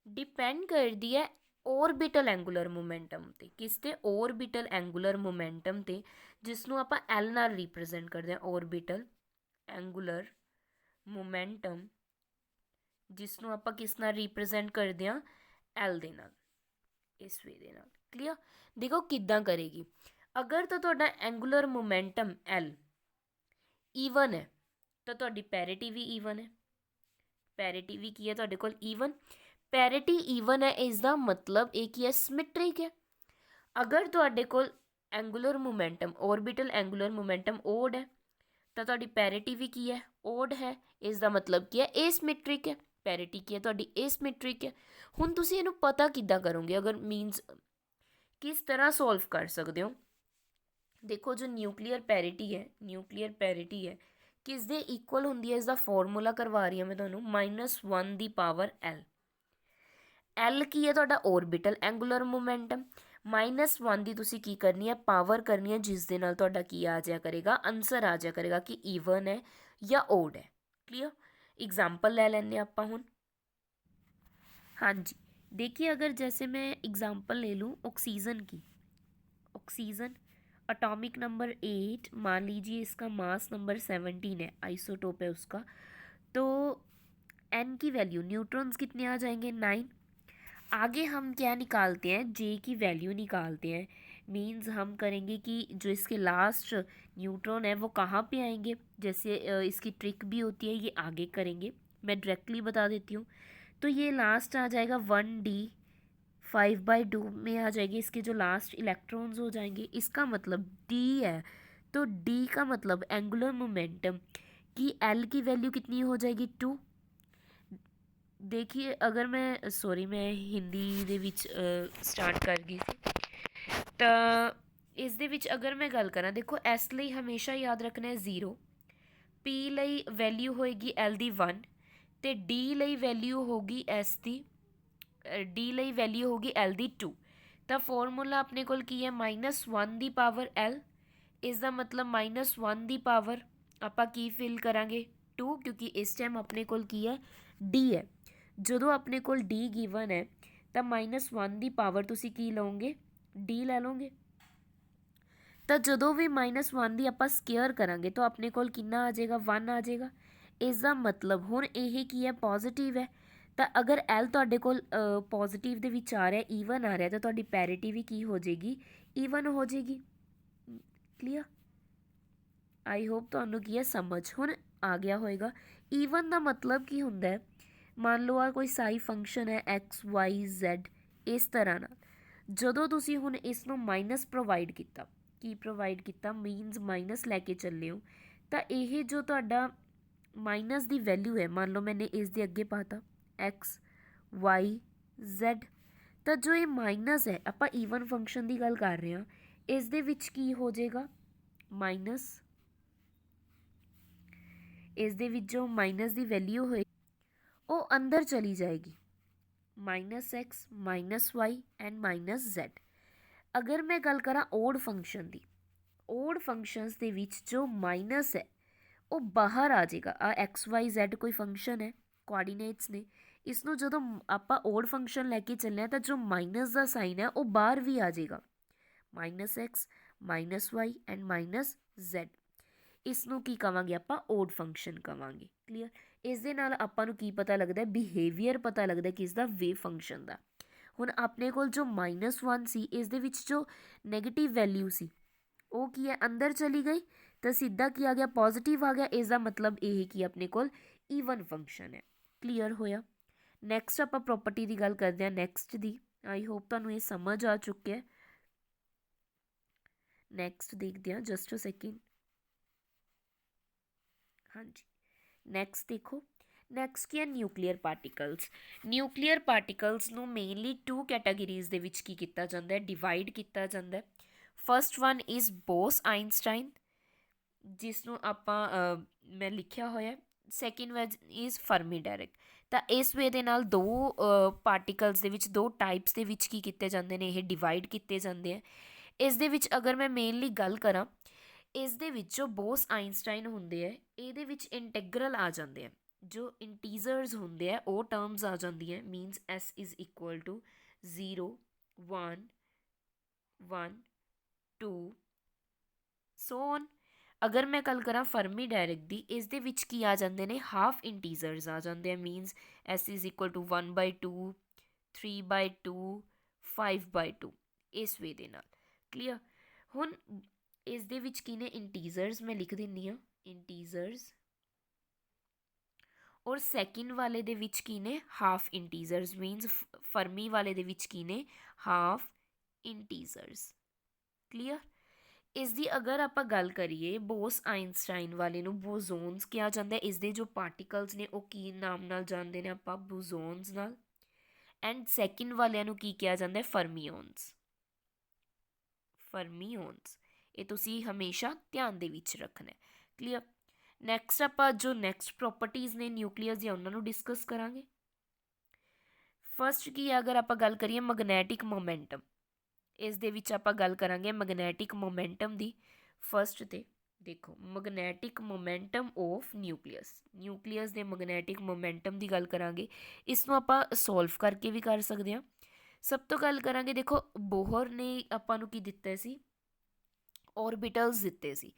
ਡਿਪੈਂਡ ਕਰਦੀ ਹੈ ਔਰਬਿਟਲ ਐਂਗੂਲਰ ਮੋਮੈਂਟਮ 'ਤੇ। ਕਿਸ 'ਤੇ, ਔਰਬਿਟਲ ਐਂਗੂਲਰ ਮੋਮੈਂਟਮ 'ਤੇ, ਜਿਸ ਨੂੰ ਆਪਾਂ L ਨਾਲ ਰਿਪਰੈਜ਼ੈਂਟ ਕਰਦੇ ਹਾਂ। ਔਰਬਿਟਲ ਐਂਗੂਲਰ ਮੋਮੈਂਟਮ, ਜਿਸ ਨੂੰ ਆਪਾਂ ਕਿਸ ਨਾਲ ਰਿਪਰੈਜ਼ੈਂਟ ਕਰਦੇ ਹਾਂ, L ਦੇ ਨਾਲ, ਇਸ ਵੇ ਦੇ ਨਾਲ। ਕਲੀਅਰ। ਦੇਖੋ ਕਿੱਦਾਂ ਕਰੇਗੀ, ਅਗਰ ਤਾਂ ਤੁਹਾਡਾ ਐਂਗੂਲਰ ਮੋਮੈਂਟਮ L ਈਵਨ ਹੈ ਤਾਂ ਤੁਹਾਡੀ ਪੈਰਿਟੀ ਵੀ ਈਵਨ ਹੈ। ਪੈਰਿਟੀ ਵੀ ਕੀ ਹੈ ਤੁਹਾਡੇ ਕੋਲ, ਈਵਨ। ਪੈਰਿਟੀ ਈਵਨ ਹੈ, ਇਸ ਦਾ ਮਤਲਬ ਇਹ ਕੀ ਹੈ, ਸਿਮੈਟ੍ਰਿਕ ਹੈ। ਅਗਰ ਤੁਹਾਡੇ ਕੋਲ angular momentum, orbital angular momentum ਓਡ ਹੈ ਤਾਂ ਤੁਹਾਡੀ ਪੈਰਿਟੀ ਵੀ ਕੀ ਹੈ, ਓਡ ਹੈ। ਇਸ ਦਾ ਮਤਲਬ ਕੀ ਹੈ, ਏਸਿਮੈਟ੍ਰਿਕ ਹੈ। ਪੈਰਿਟੀ ਕੀ ਹੈ ਤੁਹਾਡੀ, ਏਸਿਮੈਟ੍ਰਿਕ ਹੈ। ਹੁਣ ਤੁਸੀਂ ਇਹਨੂੰ ਪਤਾ ਕਿੱਦਾਂ ਕਰੋਗੇ, ਅਗਰ ਮੀਨਸ ਕਿਸ ਤਰ੍ਹਾਂ ਸੋਲਵ ਕਰ ਸਕਦੇ ਹੋ। ਦੇਖੋ ਜੋ ਨਿਊਕਲੀਅਰ ਪੈਰਿਟੀ ਹੈ, ਨਿਊਕਲੀਅਰ ਪੈਰਿਟੀ ਹੈ ਕਿਸ ਦੇ ਇਕੁਅਲ ਹੁੰਦੀ ਹੈ, ਇਸ ਦਾ ਫਾਰਮੂਲਾ ਕਰਵਾ ਰਹੀ ਹਾਂ ਮੈਂ ਤੁਹਾਨੂੰ, -1 ਦੀ ਪਾਵਰ L। L ਕੀ ਹੈ ਤੁਹਾਡਾ, ਔਰਬਿਟਲ ਐਂਗੂਲਰ ਮੋਮੈਂਟਮ। -1 ਦੀ ਤੁਸੀਂ ਕੀ ਕਰਨੀ ਹੈ, ਪਾਵਰ ਕਰਨੀ ਹੈ, ਜਿਸ ਦੇ ਨਾਲ ਤੁਹਾਡਾ ਕੀ ਆ ਜਾਇਆ ਕਰੇਗਾ, ਆਨਸਰ ਆ ਜਾਇਆ ਕਰੇਗਾ ਕਿ ਈਵਨ ਹੈ ਜਾਂ ਓਡ ਹੈ। ਕਲੀਅਰ। एग्जाम्पल ले लेने ਆਪਾਂ ਹੁਣ। हाँ जी, देखिए अगर जैसे मैं एग्जाम्पल ले लूँ ऑक्सीजन की। ऑक्सीजन एटॉमिक नंबर 8, मान लीजिए इसका मास नंबर 17 है, आइसोटोप है उसका। तो एन की वैल्यू, न्यूट्रॉन्स कितने आ जाएंगे, 9। आगे हम क्या निकालते हैं, जे की वैल्यू निकालते हैं। मीन्स हम करेंगे कि जो इसके लास्ट न्यूट्रॉन है वो कहाँ पे आएंगे, जैसे इसकी ट्रिक भी होती है, ये आगे करेंगे, मैं डायरेक्टली बता देती हूँ। तो ये लास्ट आ जाएगा 1d, 5/2 में आ जाएगी, इसके जो लास्ट इलेक्ट्रॉन्स हो जाएंगे। इसका मतलब d है, तो d का मतलब एंगुलर मोमेंटम कि एल की वैल्यू कितनी हो जाएगी 2। देखिए अगर मैं सॉरी मैं हिंदी ਦੇ ਵਿੱਚ ਸਟਾਰਟ ਕਰ ਗਈ ਸੀ ਤਾਂ ਇਸ ਦੇ ਵਿੱਚ ਅਗਰ ਮੈਂ ਗੱਲ ਕਰਾਂ ਦੇਖੋ ਐਸ ਲਈ ਹਮੇਸ਼ਾ ਯਾਦ ਰੱਖਣਾ ਹੈ 0, ਪੀ ਲਈ ਵੈਲਿਊ ਹੋਏਗੀ ਐਲ ਦੀ 1 ਤੇ ਡੀ ਲਈ ਵੈਲਿਊ ਹੋਗੀ ਐਸ ਦੀ ਡੀ ਲਈ ਵੈਲਿਊ ਹੋਗੀ ਐਲ ਦੀ 2। ਤਾਂ ਫਾਰਮੂਲਾ ਆਪਣੇ ਕੋਲ ਕੀ ਹੈ -1 ਦੀ ਪਾਵਰ ਐਲ, ਇਸ ਦਾ ਮਤਲਬ -1 ਦੀ ਪਾਵਰ ਆਪਾਂ ਕੀ ਫਿਲ ਕਰਾਂਗੇ 2, ਕਿਉਂਕਿ ਇਸ ਟਾਈਮ ਆਪਣੇ ਕੋਲ ਕੀ ਹੈ ਡੀ ਹੈ। ਜਦੋਂ ਆਪਣੇ ਕੋਲ ਡੀ ਗਿਵਨ ਹੈ ਤਾਂ -1 ਦੀ ਪਾਵਰ ਤੁਸੀਂ ਕੀ ਲਓਗੇ ਡੀ ਲੈ ਲਓਗੇ। ਤਾਂ ਜਦੋਂ ਵੀ -1 ਦੀ ਆਪਾਂ ਸਕੇਅਰ ਕਰਾਂਗੇ ਤਾਂ ਆਪਣੇ ਕੋਲ ਕਿੰਨਾ ਆ ਜਾਏਗਾ 1 ਆ ਜਾਏਗਾ। ਇਸ ਦਾ ਮਤਲਬ ਹੁਣ ਇਹ ਕੀ ਹੈ ਪੋਜ਼ੀਟਿਵ ਹੈ। ਤਾਂ ਅਗਰ ਐਲ ਤੁਹਾਡੇ ਕੋਲ ਪੋਜ਼ੀਟਿਵ ਦੇ ਵਿੱਚ ਆ ਰਿਹਾ ਈਵਨ ਆ ਰਿਹਾ ਤਾਂ ਤੁਹਾਡੀ ਪੈਰਿਟੀ ਵੀ ਕੀ ਹੋ ਜਾਏਗੀ ਈਵਨ ਹੋ ਜਾਏਗੀ। ਕਲੀਅਰ, ਆਈ ਹੋਪ ਤੁਹਾਨੂੰ ਕੀ ਹੈ ਸਮਝ ਹੁਣ ਆ ਗਿਆ ਹੋਏਗਾ। ਈਵਨ ਦਾ ਮਤਲਬ ਕੀ ਹੁੰਦਾ ਹੈ, ਮੰਨ ਲਓ ਆ ਕੋਈ ਸਾਈ ਫੰਕਸ਼ਨ ਹੈ XYZ, ਇਸ ਤਰ੍ਹਾਂ ਨਾਲ ਜਦੋਂ ਤੁਸੀਂ ਹੁਣ ਇਸ ਨੂੰ ਮਾਈਨਸ ਪ੍ਰੋਵਾਈਡ ਕੀਤਾ, ਕੀ ਪ੍ਰੋਵਾਈਡ ਕੀਤਾ ਮੀਨਸ ਮਾਈਨਸ ਲੈ ਕੇ ਚੱਲੇ ਹੋ, ਤਾਂ ਇਹ ਜੋ ਤੁਹਾਡਾ ਮਾਈਨਸ ਦੀ ਵੈਲਿਊ ਹੈ ਮੰਨ ਲਓ ਮੈਨੇ ਇਸ ਦੇ ਅੱਗੇ ਪਾਤਾ XYZ, ਤਾਂ ਜੋ ਇਹ ਮਾਈਨਸ ਹੈ ਆਪਾਂ ਈਵਨ ਫੰਕਸ਼ਨ ਦੀ ਗੱਲ ਕਰ ਰਹੇ ਹਾਂ, ਇਸ ਦੇ ਵਿੱਚ ਕੀ ਹੋ ਜਾਏਗਾ ਮਾਈਨਸ, ਇਸ ਦੇ ਵਿੱਚ ਜੋ ਮਾਈਨਸ ਦੀ ਵੈਲਿਊ ਹੋਏ ਉਹ ਅੰਦਰ ਚਲੀ ਜਾਏਗੀ -x -y ਐਂਡ -z। ਅਗਰ ਮੈਂ ਗੱਲ ਕਰਾਂ ਓਡ ਫੰਕਸ਼ਨ ਦੀ, ਓਡ ਫੰਕਸ਼ਨਸ ਦੇ ਵਿੱਚ ਜੋ ਮਾਈਨਸ ਹੈ ਉਹ ਬਾਹਰ ਆ ਜਾਏਗਾ। ਆ XYZ ਕੋਈ ਫੰਕਸ਼ਨ ਹੈ ਕੋਆਰਡੀਨੇਟਸ ਨੇ, ਇਸ ਨੂੰ ਜਦੋਂ ਆਪਾਂ ਓਡ ਫੰਕਸ਼ਨ ਲੈ ਕੇ ਚੱਲੇ ਤਾਂ ਜੋ ਮਾਈਨਸ ਦਾ ਸਾਈਨ ਹੈ ਉਹ ਬਾਹਰ ਵੀ ਆ ਜਾਏਗਾ -x -y ਐਂਡ -z। ਇਸ ਨੂੰ ਕੀ ਕਵਾਂਗੇ ਆਪਾਂ ਓਡ ਫੰਕਸ਼ਨ ਕਵਾਂਗੇ। ਕਲੀਅਰ, ਇਸ ਦੇ ਨਾਲ ਆਪਾਂ ਨੂੰ ਕੀ ਪਤਾ ਲੱਗਦਾ ਬਿਹੇਵੀਅਰ ਪਤਾ ਲੱਗਦਾ ਕਿਸ ਦਾ ਵੇਵ ਫੰਕਸ਼ਨ ਦਾ। ਹੁਣ ਆਪਣੇ ਕੋਲ ਜੋ -1 ਸੀ ਇਸ ਦੇ ਵਿੱਚ ਜੋ ਨੈਗੇਟਿਵ ਵੈਲਿਊ ਸੀ ਉਹ ਕੀ ਹੈ ਅੰਦਰ ਚਲੀ ਗਈ ਤਾਂ ਸਿੱਧਾ ਕੀ ਆ ਗਿਆ ਪੋਜ਼ੀਟਿਵ ਆ ਗਿਆ। ਇਸ ਦਾ ਮਤਲਬ ਇਹ ਕੀ ਆਪਣੇ ਕੋਲ ਈਵਨ ਫੰਕਸ਼ਨ ਹੈ। ਕਲੀਅਰ ਹੋਇਆ। ਨੈਕਸਟ ਆਪਾਂ ਪ੍ਰੋਪਰਟੀ ਦੀ ਗੱਲ ਕਰਦੇ ਹਾਂ ਨੈਕਸਟ ਦੀ। ਆਈ ਹੋਪ ਤੁਹਾਨੂੰ ਇਹ ਸਮਝ ਆ ਚੁੱਕਿਆ। ਨੈਕਸਟ ਦੇਖਦੇ ਹਾਂ ਜਸਟ ਅ ਸੈਕਿੰਡ। ਹਾਂਜੀ ਨੈਕਸਟ ਦੇਖੋ, ਨੈਕਸਟ ਕੀ ਹੈ ਨਿਊਕਲੀਅਰ ਪਾਰਟੀਕਲਸ। ਨਿਊਕਲੀਅਰ ਪਾਰਟੀਕਲਸ ਨੂੰ ਮੇਨਲੀ 2 ਕੈਟਾਗਰੀਜ਼ ਦੇ ਵਿੱਚ ਕੀ ਕੀਤਾ ਜਾਂਦਾ ਹੈ ਡਿਵਾਈਡ ਕੀਤਾ ਜਾਂਦਾ ਹੈ। ਫਸਟ ਵਨ ਇਜ਼ ਬੋਸ-ਆਈਨਸਟਾਈਨ, ਜਿਸ ਨੂੰ ਆਪਾਂ ਮੈਂ ਲਿਖਿਆ ਹੋਇਆ। Second one is Fermi Dirac. ਤਾਂ ਇਸ ਵੇ ਦੇ ਨਾਲ 2 ਪਾਰਟੀਕਲਸ ਦੇ ਵਿੱਚ 2 ਟਾਈਪਸ ਦੇ ਵਿੱਚ ਕੀ ਕੀਤੇ ਜਾਂਦੇ ਨੇ ਇਹ ਡਿਵਾਈਡ ਕੀਤੇ ਜਾਂਦੇ ਆ। ਇਸ ਦੇ ਵਿੱਚ ਅਗਰ ਮੈਂ ਮੇਨਲੀ ਗੱਲ ਕਰਾਂ ਇਸ ਦੇ ਵਿੱਚ ਜੋ ਬੋਸ-ਆਈਨਸਟਾਈਨ ਹੁੰਦੇ ਆ ਇਹਦੇ ਵਿੱਚ ਇੰਟੈਗਰਲ ਆ ਜਾਂਦੇ ਆ, ਜੋ ਇੰਟੀਜ਼ਰਸ ਹੁੰਦੇ ਆ ਉਹ ਟਰਮਸ ਆ ਜਾਂਦੀਆਂ means S is equal to 0 1 1 2 so on. ਅਗਰ ਮੈਂ ਗੱਲ ਕਰਾਂ ਫਰਮੀ ਡਾਇਰਕ ਦੀ ਇਸ ਦੇ ਵਿੱਚ ਕੀ ਆ ਜਾਂਦੇ ਨੇ ਹਾਫ ਇੰਟੀਜ਼ਰਸ ਆ ਜਾਂਦੇ ਆ means S is equal to 1/2 3/2 5/2 ਇਸ ਵੇ ਦੇ ਨਾਲ। ਕਲੀਅਰ, ਹੁਣ ਇਸ ਦੇ ਵਿੱਚ ਕੀ ਨੇ ਇੰਟੀਜ਼ਰਸ ਮੈਂ ਲਿਖ ਦਿੰਦੀ ਹਾਂ ਇੰਟੀਜ਼ਰਸ, ਔਰ ਸੈਕਿੰਡ ਵਾਲੇ ਦੇ ਵਿੱਚ ਕੀ ਨੇ ਹਾਫ ਇੰਟੀਜ਼ਰਸ ਮੀਨਸ ਫਰਮੀ ਵਾਲੇ ਦੇ ਵਿੱਚ ਕੀ ਨੇ ਹਾਫ ਇੰਟੀਜ਼ਰਸ। ਕਲੀਅਰ, ਇਸ ਦੀ ਅਗਰ ਆਪਾਂ ਗੱਲ ਕਰੀਏ ਬੋਸ-ਆਈਨਸਟਾਈਨ ਵਾਲੇ ਨੂੰ ਬੋਜ਼ੋਨਸ ਕਿਹਾ ਜਾਂਦਾ। ਇਸ ਦੇ ਜੋ ਪਾਰਟੀਕਲਸ ਨੇ ਉਹ ਕੀ ਨਾਮ ਨਾਲ ਜਾਣਦੇ ਨੇ ਆਪਾਂ ਬੋਜ਼ੋਨਸ ਨਾਲ। ਐਂਡ ਸੈਕਿੰਡ ਵਾਲਿਆਂ ਨੂੰ ਕੀ ਕਿਹਾ ਜਾਂਦਾ ਫਰਮੀਓਨਸ। ਫਰਮੀਓਨਸ ਇਹ ਤੁਸੀਂ ਹਮੇਸ਼ਾ ਧਿਆਨ ਦੇ ਵਿੱਚ ਰੱਖਣਾ। ਕਲੀਅਰ, ਨੈਕਸਟ ਆਪਾਂ ਜੋ ਨੈਕਸਟ ਪ੍ਰੋਪਰਟੀਜ਼ ਨੇ ਨਿਊਕਲੀਅਸ ਦੀਆਂ ਉਹਨਾਂ ਨੂੰ ਡਿਸਕਸ ਕਰਾਂਗੇ। ਫਸਟ ਕੀ ਹੈ ਅਗਰ ਆਪਾਂ ਗੱਲ ਕਰੀਏ ਮੈਗਨੈਟਿਕ ਮੋਮੈਂਟਮ, ਇਸ ਦੇ ਵਿੱਚ ਆਪਾਂ ਗੱਲ ਕਰਾਂਗੇ ਮੈਗਨੈਟਿਕ ਮੋਮੈਂਟਮ ਦੀ। ਫਸਟ ਤੇ ਦੇਖੋ magnetic momentum of nucleus, nucleus ਦੇ ਮੈਗਨੈਟਿਕ ਮੋਮੈਂਟਮ ਦੀ ਗੱਲ ਕਰਾਂਗੇ। ਇਸ ਨੂੰ ਆਪਾਂ ਸੋਲਵ ਕਰਕੇ ਵੀ ਕਰ ਸਕਦੇ ਹਾਂ। ਸਭ ਤੋਂ ਗੱਲ ਕਰਾਂਗੇ ਦੇਖੋ ਬੋਹਰ ਨੇ ਆਪਾਂ ਨੂੰ ਕੀ ਦਿੱਤਾ ਸੀ ਔਰਬਿਟਲਸ ਦਿੱਤੇ ਸੀ।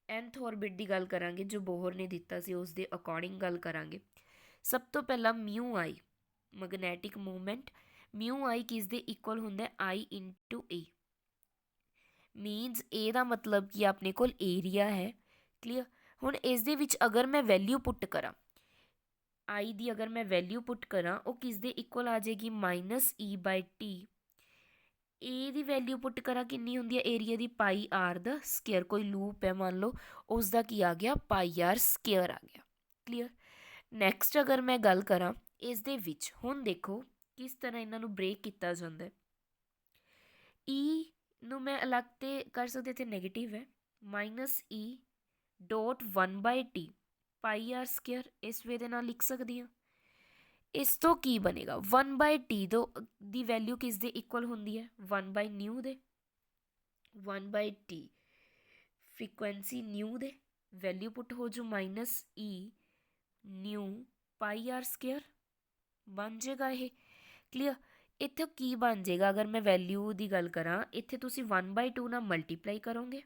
nth ਔਰਬਿਟ ਦੀ ਗੱਲ ਕਰਾਂਗੇ ਜੋ ਬੋਹਰ ਨੇ ਦਿੱਤਾ ਸੀ ਉਸ ਦੇ ਅਕੋਰਡਿੰਗ ਗੱਲ ਕਰਾਂਗੇ। ਸਭ ਤੋਂ ਪਹਿਲਾਂ ਮਿਊ ਆਈ ਮੈਗਨੈਟਿਕ ਮੂਵਮੈਂਟ, ਮਿਊ ਆਈ ਕਿਸ ਦੇ ਇਕੁਅਲ ਹੁੰਦਾ I/A ਮੀਨਸ A ਦਾ ਮਤਲਬ ਕੀ ਆਪਣੇ ਕੋਲ ਏਰੀਆ ਹੈ। ਕਲੀਅਰ, ਹੁਣ ਇਸ ਦੇ ਵਿੱਚ ਅਗਰ ਮੈਂ ਵੈਲਿਊ ਪੁੱਟ ਕਰਾਂ I ਦੀ, ਅਗਰ ਮੈਂ ਵੈਲਿਊ ਪੁੱਟ ਕਰਾਂ ਉਹ ਕਿਸ ਦੇ ਇਕੁਅਲ ਆ ਜਾਏਗੀ -E/T। ए ਦੀ ਵੈਲਿਊ ਪੁੱਟ ਕਰਾਂ ਕਿੰਨੀ ਹੁੰਦੀ ਹੈ ਏਰੀਆ ਦੀ ਪਾਈ ਆਰ ਦਾ ਸਕੇਅਰ ਕੋਈ ਲੂਪ ਹੈ ਮੰਨ ਲਓ ਉਸ ਦਾ ਕੀ ਆ ਗਿਆ ਪਾਈ ਆਰ ਸਕੇਅਰ ਆ ਗਿਆ ਕਲੀਅਰ। ਨੈਕਸਟ ਅਗਰ ਮੈਂ ਗੱਲ ਕਰਾਂ ਇਸ ਦੇ ਵਿੱਚ ਹੁਣ ਦੇਖੋ ਕਿਸ ਤਰ੍ਹਾਂ ਇਹਨਾਂ ਨੂੰ ਬ੍ਰੇਕ ਕੀਤਾ ਜਾਂਦਾ ਹੈ। ਈ ਨੂੰ ਮੈਂ ਅਲੱਗ ਤੇ ਕਰ ਸਕਦੀ ਇੱਥੇ ਨੈਗੇਟਿਵ ਹੈ ਮਾਈਨਸ ਈ ਡੋਟ 1/t ਪਾਈ ਆਰ ਸਕੇਅਰ ਇਸ ਵੇ ਦੇ ਨਾਲ ਲਿਖ ਸਕਦੀ ਹਾਂ। ਇਸ ਤੋਂ ਕੀ ਬਣੇਗਾ 1/t ਦੀ ਵੈਲਿਊ ਕਿਸ ਦੇ ਇਕੁਅਲ ਹੁੰਦੀ ਹੈ 1/ਨਿਊ ਦੇ 1/t ਫ੍ਰੀਕੁਐਂਸੀ ਨਿਊ ਦੇ ਵੈਲਿਊ ਪੁੱਟ ਹੋ ਜੂ ਮਾਈਨਸ ਈ ਨਿਊ ਪਾਈ ਆਰ ਸਕੇਅਰ ਬਣ ਜਾਏਗਾ ਇਹ ਕਲੀਅਰ। ਇੱਥੇ ਕੀ ਬਣ ਜਾਏਗਾ ਅਗਰ ਮੈਂ ਵੈਲਿਊ ਦੀ ਗੱਲ ਕਰਾਂ ਇੱਥੇ ਤੁਸੀਂ 1/2 ਨਾਲ ਮਲਟੀਪਲਾਈ ਕਰੋਗੇ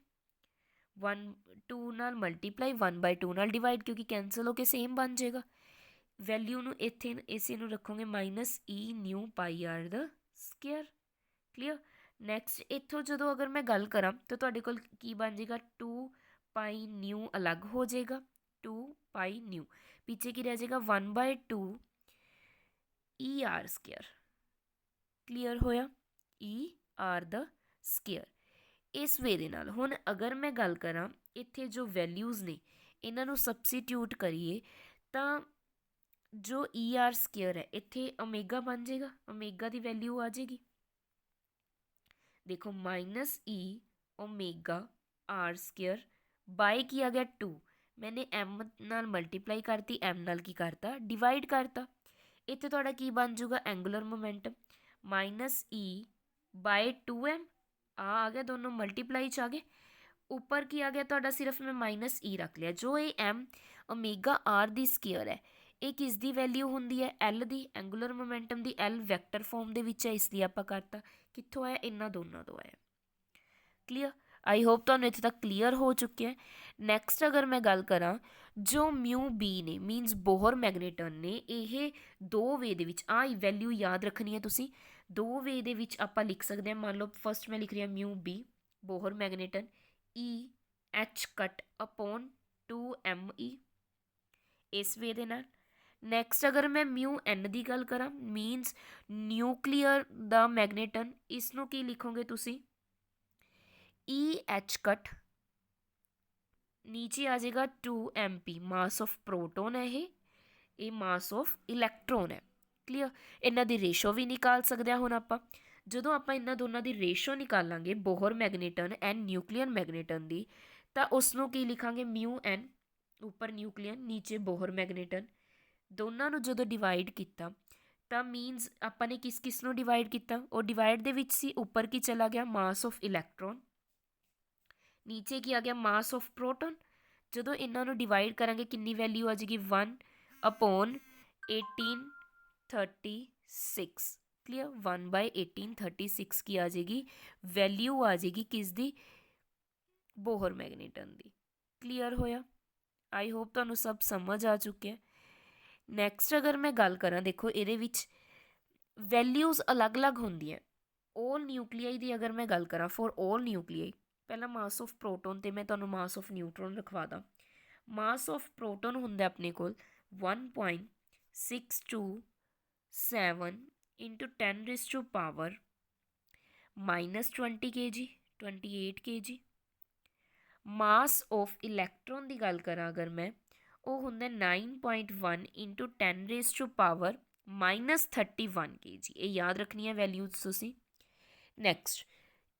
2 ਨਾਲ ਮਲਟੀਪਲਾਈ 1/2 ਨਾਲ ਡਿਵਾਈਡ ਕਿਉਂਕਿ ਕੈਂਸਲ ਹੋ ਕੇ ਸੇਮ ਬਣ ਜਾਏਗਾ। ਵੈਲਿਊ ਨੂੰ ਇੱਥੇ ਇਸੇ ਨੂੰ ਰੱਖੋਗੇ ਮਾਈਨਸ ਈ ਨਿਊ ਪਾਈ ਆਰ ਦਾ ਸਕੇਅਰ ਕਲੀਅਰ। ਨੈਕਸਟ ਇੱਥੋਂ ਜਦੋਂ ਅਗਰ ਮੈਂ ਗੱਲ ਕਰਾਂ ਤਾਂ ਤੁਹਾਡੇ ਕੋਲ ਕੀ ਬਣ ਜਾਏਗਾ 2 ਪਾਈ ਨਿਊ ਅਲੱਗ ਹੋ ਜਾਏਗਾ 2 ਪਾਈ ਨਿਊ ਪਿੱਛੇ ਕੀ ਰਹਿ ਜਾਏਗਾ 1/2 ਈ ਆਰ ਸਕੇਅਰ ਕਲੀਅਰ ਹੋਇਆ ਈ ਆਰ ਦਾ ਸਕੇਅਰ। ਇਸ ਵੇ ਦੇ ਨਾਲ ਹੁਣ ਅਗਰ ਮੈਂ ਗੱਲ ਕਰਾਂ ਇੱਥੇ ਜੋ ਵੈਲਿਊਜ਼ ਨੇ ਇਹਨਾਂ ਨੂੰ ਸਬਸਟੀਟਿਊਟ ਕਰੀਏ ਤਾਂ ਜੋ ਈ ਆਰ ਸਕੇਅਰ ਹੈ ਇੱਥੇ ਓਮੇਗਾ ਬਣ ਜਾਏਗਾ ਓਮੇਗਾ ਦੀ ਵੈਲਿਊ ਆ ਜਾਏਗੀ ਦੇਖੋ ਮਾਈਨਸ ਈ ਓਮੇਗਾ ਆਰ ਸਕੇਅਰ ਬਾਈ ਕੀ ਆ ਗਿਆ 2 ਮੈंने m ਨਾਲ ਮਲਟੀਪਲਾਈ ਕਰਤੀ m ਨਾਲ ਕੀ ਕਰਤਾ ਡਿਵਾਈਡ ਕਰਤਾ ਇੱਥੇ ਤੁਹਾਡਾ ਕੀ ਬਣ ਜਾਊਗਾ ਐਂਗੂਲਰ ਮੋਮੈਂਟਮ ਮਾਈਨਸ ਈ ਬਾਈ 2m ਆ ਗਿਆ ਦੋਨੋਂ ਮਲਟੀਪਲਾਈ 'ਚ ਆ ਗਏ ਉੱਪਰ ਕੀ ਆ ਗਿਆ ਤੁਹਾਡਾ ਸਿਰਫ ਮੈਂ ਮਾਈਨਸ ਈ ਰੱਖ ਲਿਆ ਜੋ ਇਹ m ਓਮੇਗਾ ਆਰ ਦੀ ਸਕੇਅਰ ਹੈ ਇਹ ਕਿਸ ਦੀ ਵੈਲਿਊ ਹੁੰਦੀ ਹੈ ਐਲ ਦੀ ਐਂਗੂਲਰ ਮੋਮੈਂਟਮ ਦੀ ਐਲ ਵੈਕਟਰ ਫਾਰਮ ਦੇ ਵਿੱਚ ਹੈ ਇਸ ਲਈ ਆਪਾਂ ਕਰਤਾ ਕਿੱਥੋਂ ਆਇਆ ਇਹਨਾਂ ਦੋਨਾਂ ਤੋਂ ਆਇਆ ਕਲੀਅਰ। ਆਈ ਹੋਪ ਤੁਹਾਨੂੰ ਇੱਥੇ ਤੱਕ ਕਲੀਅਰ ਹੋ ਚੁੱਕਿਆ ਹੈ। ਨੈਕਸਟ ਅਗਰ ਮੈਂ ਗੱਲ ਕਰਾਂ ਜੋ ਮਿਊ ਬੀ ਨੇ ਮੀਨਸ ਬੋਹਰ ਮੈਗਨੇਟਨ ਨੇ ਇਹ ਦੋ ਵੇ ਦੇ ਵਿੱਚ ਆ ਵੈਲਿਊ ਯਾਦ ਰੱਖਣੀ ਹੈ ਤੁਸੀਂ ਦੋ ਵੇ ਦੇ ਵਿੱਚ ਆਪਾਂ ਲਿਖ ਸਕਦੇ ਹਾਂ ਮੰਨ ਲਓ ਫਸਟ ਮੈਂ ਲਿਖ ਰਹੀ ਹਾਂ ਮਿਊ ਬੀ ਬੋਹਰ ਮੈਗਨੇਟਨ ਈ ਐਚ ਕੱਟ ਅਪੋਨ 2me ਇਸ ਵੇ ਦੇ ਨਾਲ। ਨੈਕਸਟ ਅਗਰ ਮੈਂ ਮਿਊ ਐਨ ਦੀ ਗੱਲ ਕਰਾਂ ਮੀਨਸ ਨਿਊਕਲੀਅਰ ਦਾ ਮੈਗਨੇਟਨ ਇਸ ਨੂੰ ਕੀ ਲਿਖੋਗੇ ਤੁਸੀਂ ਈ ਐਚ ਕੱਟ नीचे आ जाएगा 2mp मास ऑफ प्रोटोन है ये मास ऑफ इलैक्ट्रॉन है क्लीयर। इन्हां दी रेशो भी निकाल सकते हैं हुण आपां जदों आपां इन्हां दोनों दी रेशो निकालांगे बोहर मैगनेटन एंड न्यूक्लियर मैगनेटन दी तां उसनूं की लिखांगे म्यू एन उपर न्यूक्लियर नीचे बोहर मैगनेटन दोनों नूं जदों डिवाइड किया ਤਾਂ ਮੀਨਸ ਆਪਾਂ ਨੇ ਕਿਸ ਨੂੰ ਡਿਵਾਈਡ ਕੀਤਾ ਉਹ ਡਿਵਾਈਡ ਦੇ ਵਿੱਚ ਸੀ ਉੱਪਰ ਕੀ ਚਲਾ ਗਿਆ ਮਾਸ ਆਫ ਇਲੈਕਟ੍ਰੋਨ ਨੀਚੇ ਕੀ ਆ ਗਿਆ ਮਾਸ ਆਫ ਪ੍ਰੋਟੋਨ ਜਦੋਂ ਇਹਨਾਂ ਨੂੰ ਡਿਵਾਈਡ ਕਰਾਂਗੇ ਕਿੰਨੀ ਵੈਲਿਊ ਆ ਜਾਏਗੀ 1/1836 ਕਲੀਅਰ 1/1836 ਕੀ ਆ ਜਾਏਗੀ ਵੈਲਿਊ ਆ ਜਾਏਗੀ ਕਿਸ ਦੀ ਬੋਹਰ ਮੈਗਨੇਟਨ ਦੀ ਕਲੀਅਰ ਹੋਇਆ। ਆਈ ਹੋਪ ਤੁਹਾਨੂੰ ਸਭ ਸਮਝ ਆ ਚੁੱਕਿਆ। ਨੈਕਸਟ ਅਗਰ ਮੈਂ ਗੱਲ ਕਰਾਂ ਦੇਖੋ ਇਹਦੇ ਵਿੱਚ ਵੈਲਿਊਜ਼ ਅਲੱਗ-ਅਲੱਗ ਹੁੰਦੀਆਂ 올 ਨਿਊਕਲੀਆਈ ਦੀ ਅਗਰ ਮੈਂ ਗੱਲ ਕਰਾਂ ਫॉर 올 ਨਿਊਕਲੀਆਈ ਪਹਿਲਾਂ ਮਾਸ ਆਫ ਪ੍ਰੋਟੋਨ ਤੇ ਮੈਂ ਤੁਹਾਨੂੰ ਮਾਸ ਆਫ ਨਿਊਟਰੋਨ ਰਖਵਾ ਦਾਂ। ਮਾਸ ਆਫ ਪ੍ਰੋਟੋਨ ਹੁੰਦਾ ਆਪਣੇ ਕੋਲ 1.627 into 10 raised to power -20 kg 28 kg। Mass of electron ਦੀ ਗੱਲ ਕਰਾਂ ਅਗਰ ਮੈਂ ਉਹ ਹੁੰਦਾ 9.1 into 10 raised to power -31 kg ਇਹ ਯਾਦ ਰੱਖਣੀ ਹੈ ਵੈਲਿਊਜ਼ ਤੁਸੀਂ। ਨੈਕਸਟ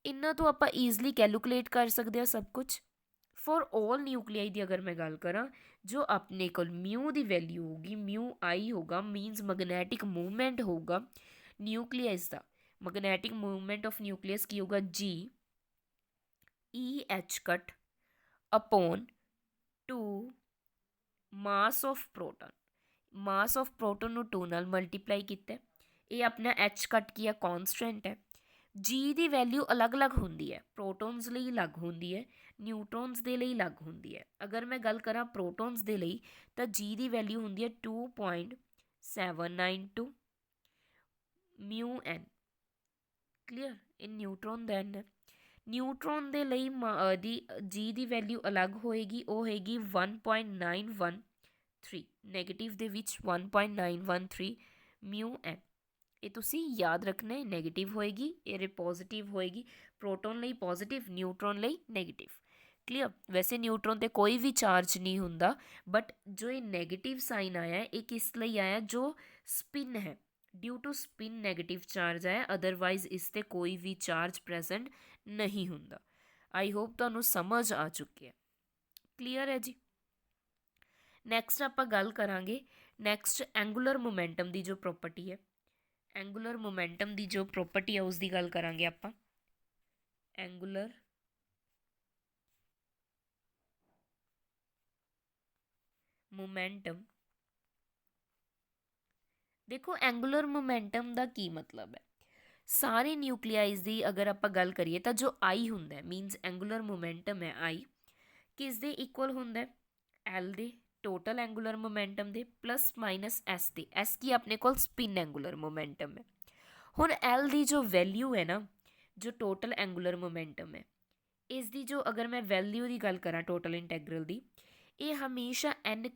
ਇਹਨਾਂ ਤੋਂ ਆਪਾਂ ਈਜ਼ਲੀ ਕੈਲਕੂਲੇਟ ਕਰ ਸਕਦੇ ਹਾਂ ਸਭ ਕੁਝ। ਫॉर 올 ਨਿਊਕਲੀਆਈ ਦੀ ਅਗਰ ਮੈਂ ਗੱਲ ਕਰਾਂ ਜੋ ਆਪਣੇ ਕੋਲ ਮਿਊ ਦੀ ਵੈਲਿਊ ਹੋਊਗੀ ਮਿਊ ਆਈ ਹੋਗਾ ਮੀਨਸ ਮੈਗਨੈਟਿਕ ਮੂਵਮੈਂਟ ਹੋਊਗਾ ਨਿਊਕਲੀਅਸ ਦਾ ਮੈਗਨੈਟਿਕ ਮੂਵਮੈਂਟ ਆਫ ਨਿਊਕਲੀਅਸ ਕੀ ਹੋਊਗਾ G E H cut upon 2 mass of proton mass of proton ਨੂੰ 2 ਨਾਲ ਮਲਟੀਪਲਾਈ ਕੀਤਾ ਇਹ ਆਪਣਾ ਐਚ ਕੱਟ ਕੀ ਹੈ ਕੌਨਸਟੈਂਟ ਹੈ। ਜੀ ਦੀ ਵੈਲਿਊ ਅਲੱਗ-ਅਲੱਗ ਹੁੰਦੀ ਹੈ ਪ੍ਰੋਟੋਨਸ ਲਈ ਅਲੱਗ ਹੁੰਦੀ ਹੈ ਨਿਊਟਰੋਨਸ ਦੇ ਲਈ ਅਲੱਗ ਹੁੰਦੀ ਹੈ। ਅਗਰ ਮੈਂ ਗੱਲ ਕਰਾਂ ਪ੍ਰੋਟੋਨਸ ਦੇ ਲਈ ਤਾਂ ਜੀ ਦੀ ਵੈਲਿਊ ਹੁੰਦੀ ਹੈ 2.792 ਮਿਊ ਐਨ ਕਲੀਅਰ ਇਹ ਨਿਊਟਰੋਨ ਦਾ ਐਨ ਹੈ। ਨਿਊਟਰੋਨ ਦੇ ਲਈ ਜੀ ਦੀ ਵੈਲਿਊ ਅਲੱਗ ਹੋਏਗੀ ਉਹ ਹੋਏਗੀ 1.913 ਨੈਗੇਟਿਵ ਦੇ ਵਿੱਚ 1.913 ਮਿਊ ਐਨ ਇਹ ਤੁਸੀਂ ਯਾਦ ਰੱਖਣਾ ਹੈ। ਨੈਗੇਟਿਵ ਹੋਏਗੀ, ਇਹ ਪੋਜ਼ਿਟਿਵ ਹੋਏਗੀ। ਪ੍ਰੋਟੋਨ ਲਈ ਪੋਜ਼ਿਟਿਵ, ਨਿਊਟਰੋਨ ਲਈ ਨੈਗੇਟਿਵ। ਕਲੀਅਰ। ਵੈਸੇ ਨਿਊਟਰੋਨ 'ਤੇ ਕੋਈ ਵੀ ਚਾਰਜ ਨਹੀਂ ਹੁੰਦਾ, ਬਟ ਜੋ ਇਹ ਨੈਗੇਟਿਵ ਸਾਈਨ ਆਇਆ ਇਹ ਕਿਸ ਲਈ ਆਇਆ, ਜੋ ਸਪਿਨ ਹੈ, due to spin negative charge ਆਇਆ, ਅਦਰਵਾਈਜ਼ ਇਸ 'ਤੇ ਕੋਈ ਵੀ ਚਾਰਜ ਪ੍ਰੈਜ਼ੈਂਟ ਨਹੀਂ ਹੁੰਦਾ। ਆਈ ਹੋਪ ਤੁਹਾਨੂੰ ਸਮਝ ਆ ਚੁੱਕੀ ਹੈ। ਕਲੀਅਰ ਹੈ ਜੀ। ਨੈਕਸਟ ਆਪਾਂ ਗੱਲ ਕਰਾਂਗੇ, ਨੈਕਸਟ ਐਂਗੂਲਰ ਮੋਮੈਂਟਮ ਦੀ ਜੋ ਪ੍ਰੋਪਰਟੀ ਹੈ, ਐਂਗੂਲਰ ਮੋਮੈਂਟਮ ਦੀ ਜੋ ਪ੍ਰੋਪਰਟੀ ਹੈ ਉਸ ਦੀ ਗੱਲ ਕਰਾਂਗੇ ਆਪਾਂ। Angular momentum. ਦੇਖੋ ਐਂਗੂਲਰ ਮੋਮੈਂਟਮ ਦਾ ਕੀ ਮਤਲਬ ਹੈ। ਸਾਰੇ ਨਿਊਕਲੀਆਈਜ਼ ਦੀ ਅਗਰ ਆਪਾਂ ਗੱਲ ਕਰੀਏ ਤਾਂ ਜੋ ਆਈ ਹੁੰਦਾ ਮੀਨਸ ਐਂਗੂਲਰ ਮੋਮੈਂਟਮ ਹੈ ਆਈ, ਕਿਸ ਦੇ ਇਕੁਅਲ ਹੁੰਦਾ, ਐਲ ਦੇ, ਟੋਟਲ ਐਂਗੂਲਰ ਮੋਮੈਂਟਮ ਦੇ ਪਲੱਸ ਮਾਈਨਸ ਐਸ ਦੇ। ਐਸ ਕੀ ਆਪਣੇ ਕੋਲ ਸਪਿਨ ਐਂਗੂਲਰ ਮੋਮੈਂਟਮ ਹੈ। ਹੁਣ ਐਲ ਦੀ ਜੋ ਵੈਲਿਊ ਹੈ ਨਾ, ਜੋ ਟੋਟਲ ਐਂਗੂਲਰ ਮੋਮੈਂਟਮ ਹੈ, ਇਸ ਦੀ ਜੋ ਅਗਰ ਮੈਂ ਵੈਲਿਊ ਦੀ ਗੱਲ ਕਰਾਂ ਟੋਟਲ ਇੰਟੈਗਰਲ ਦੀ, ਇਹ ਹਮੇਸ਼ਾ ਐਨ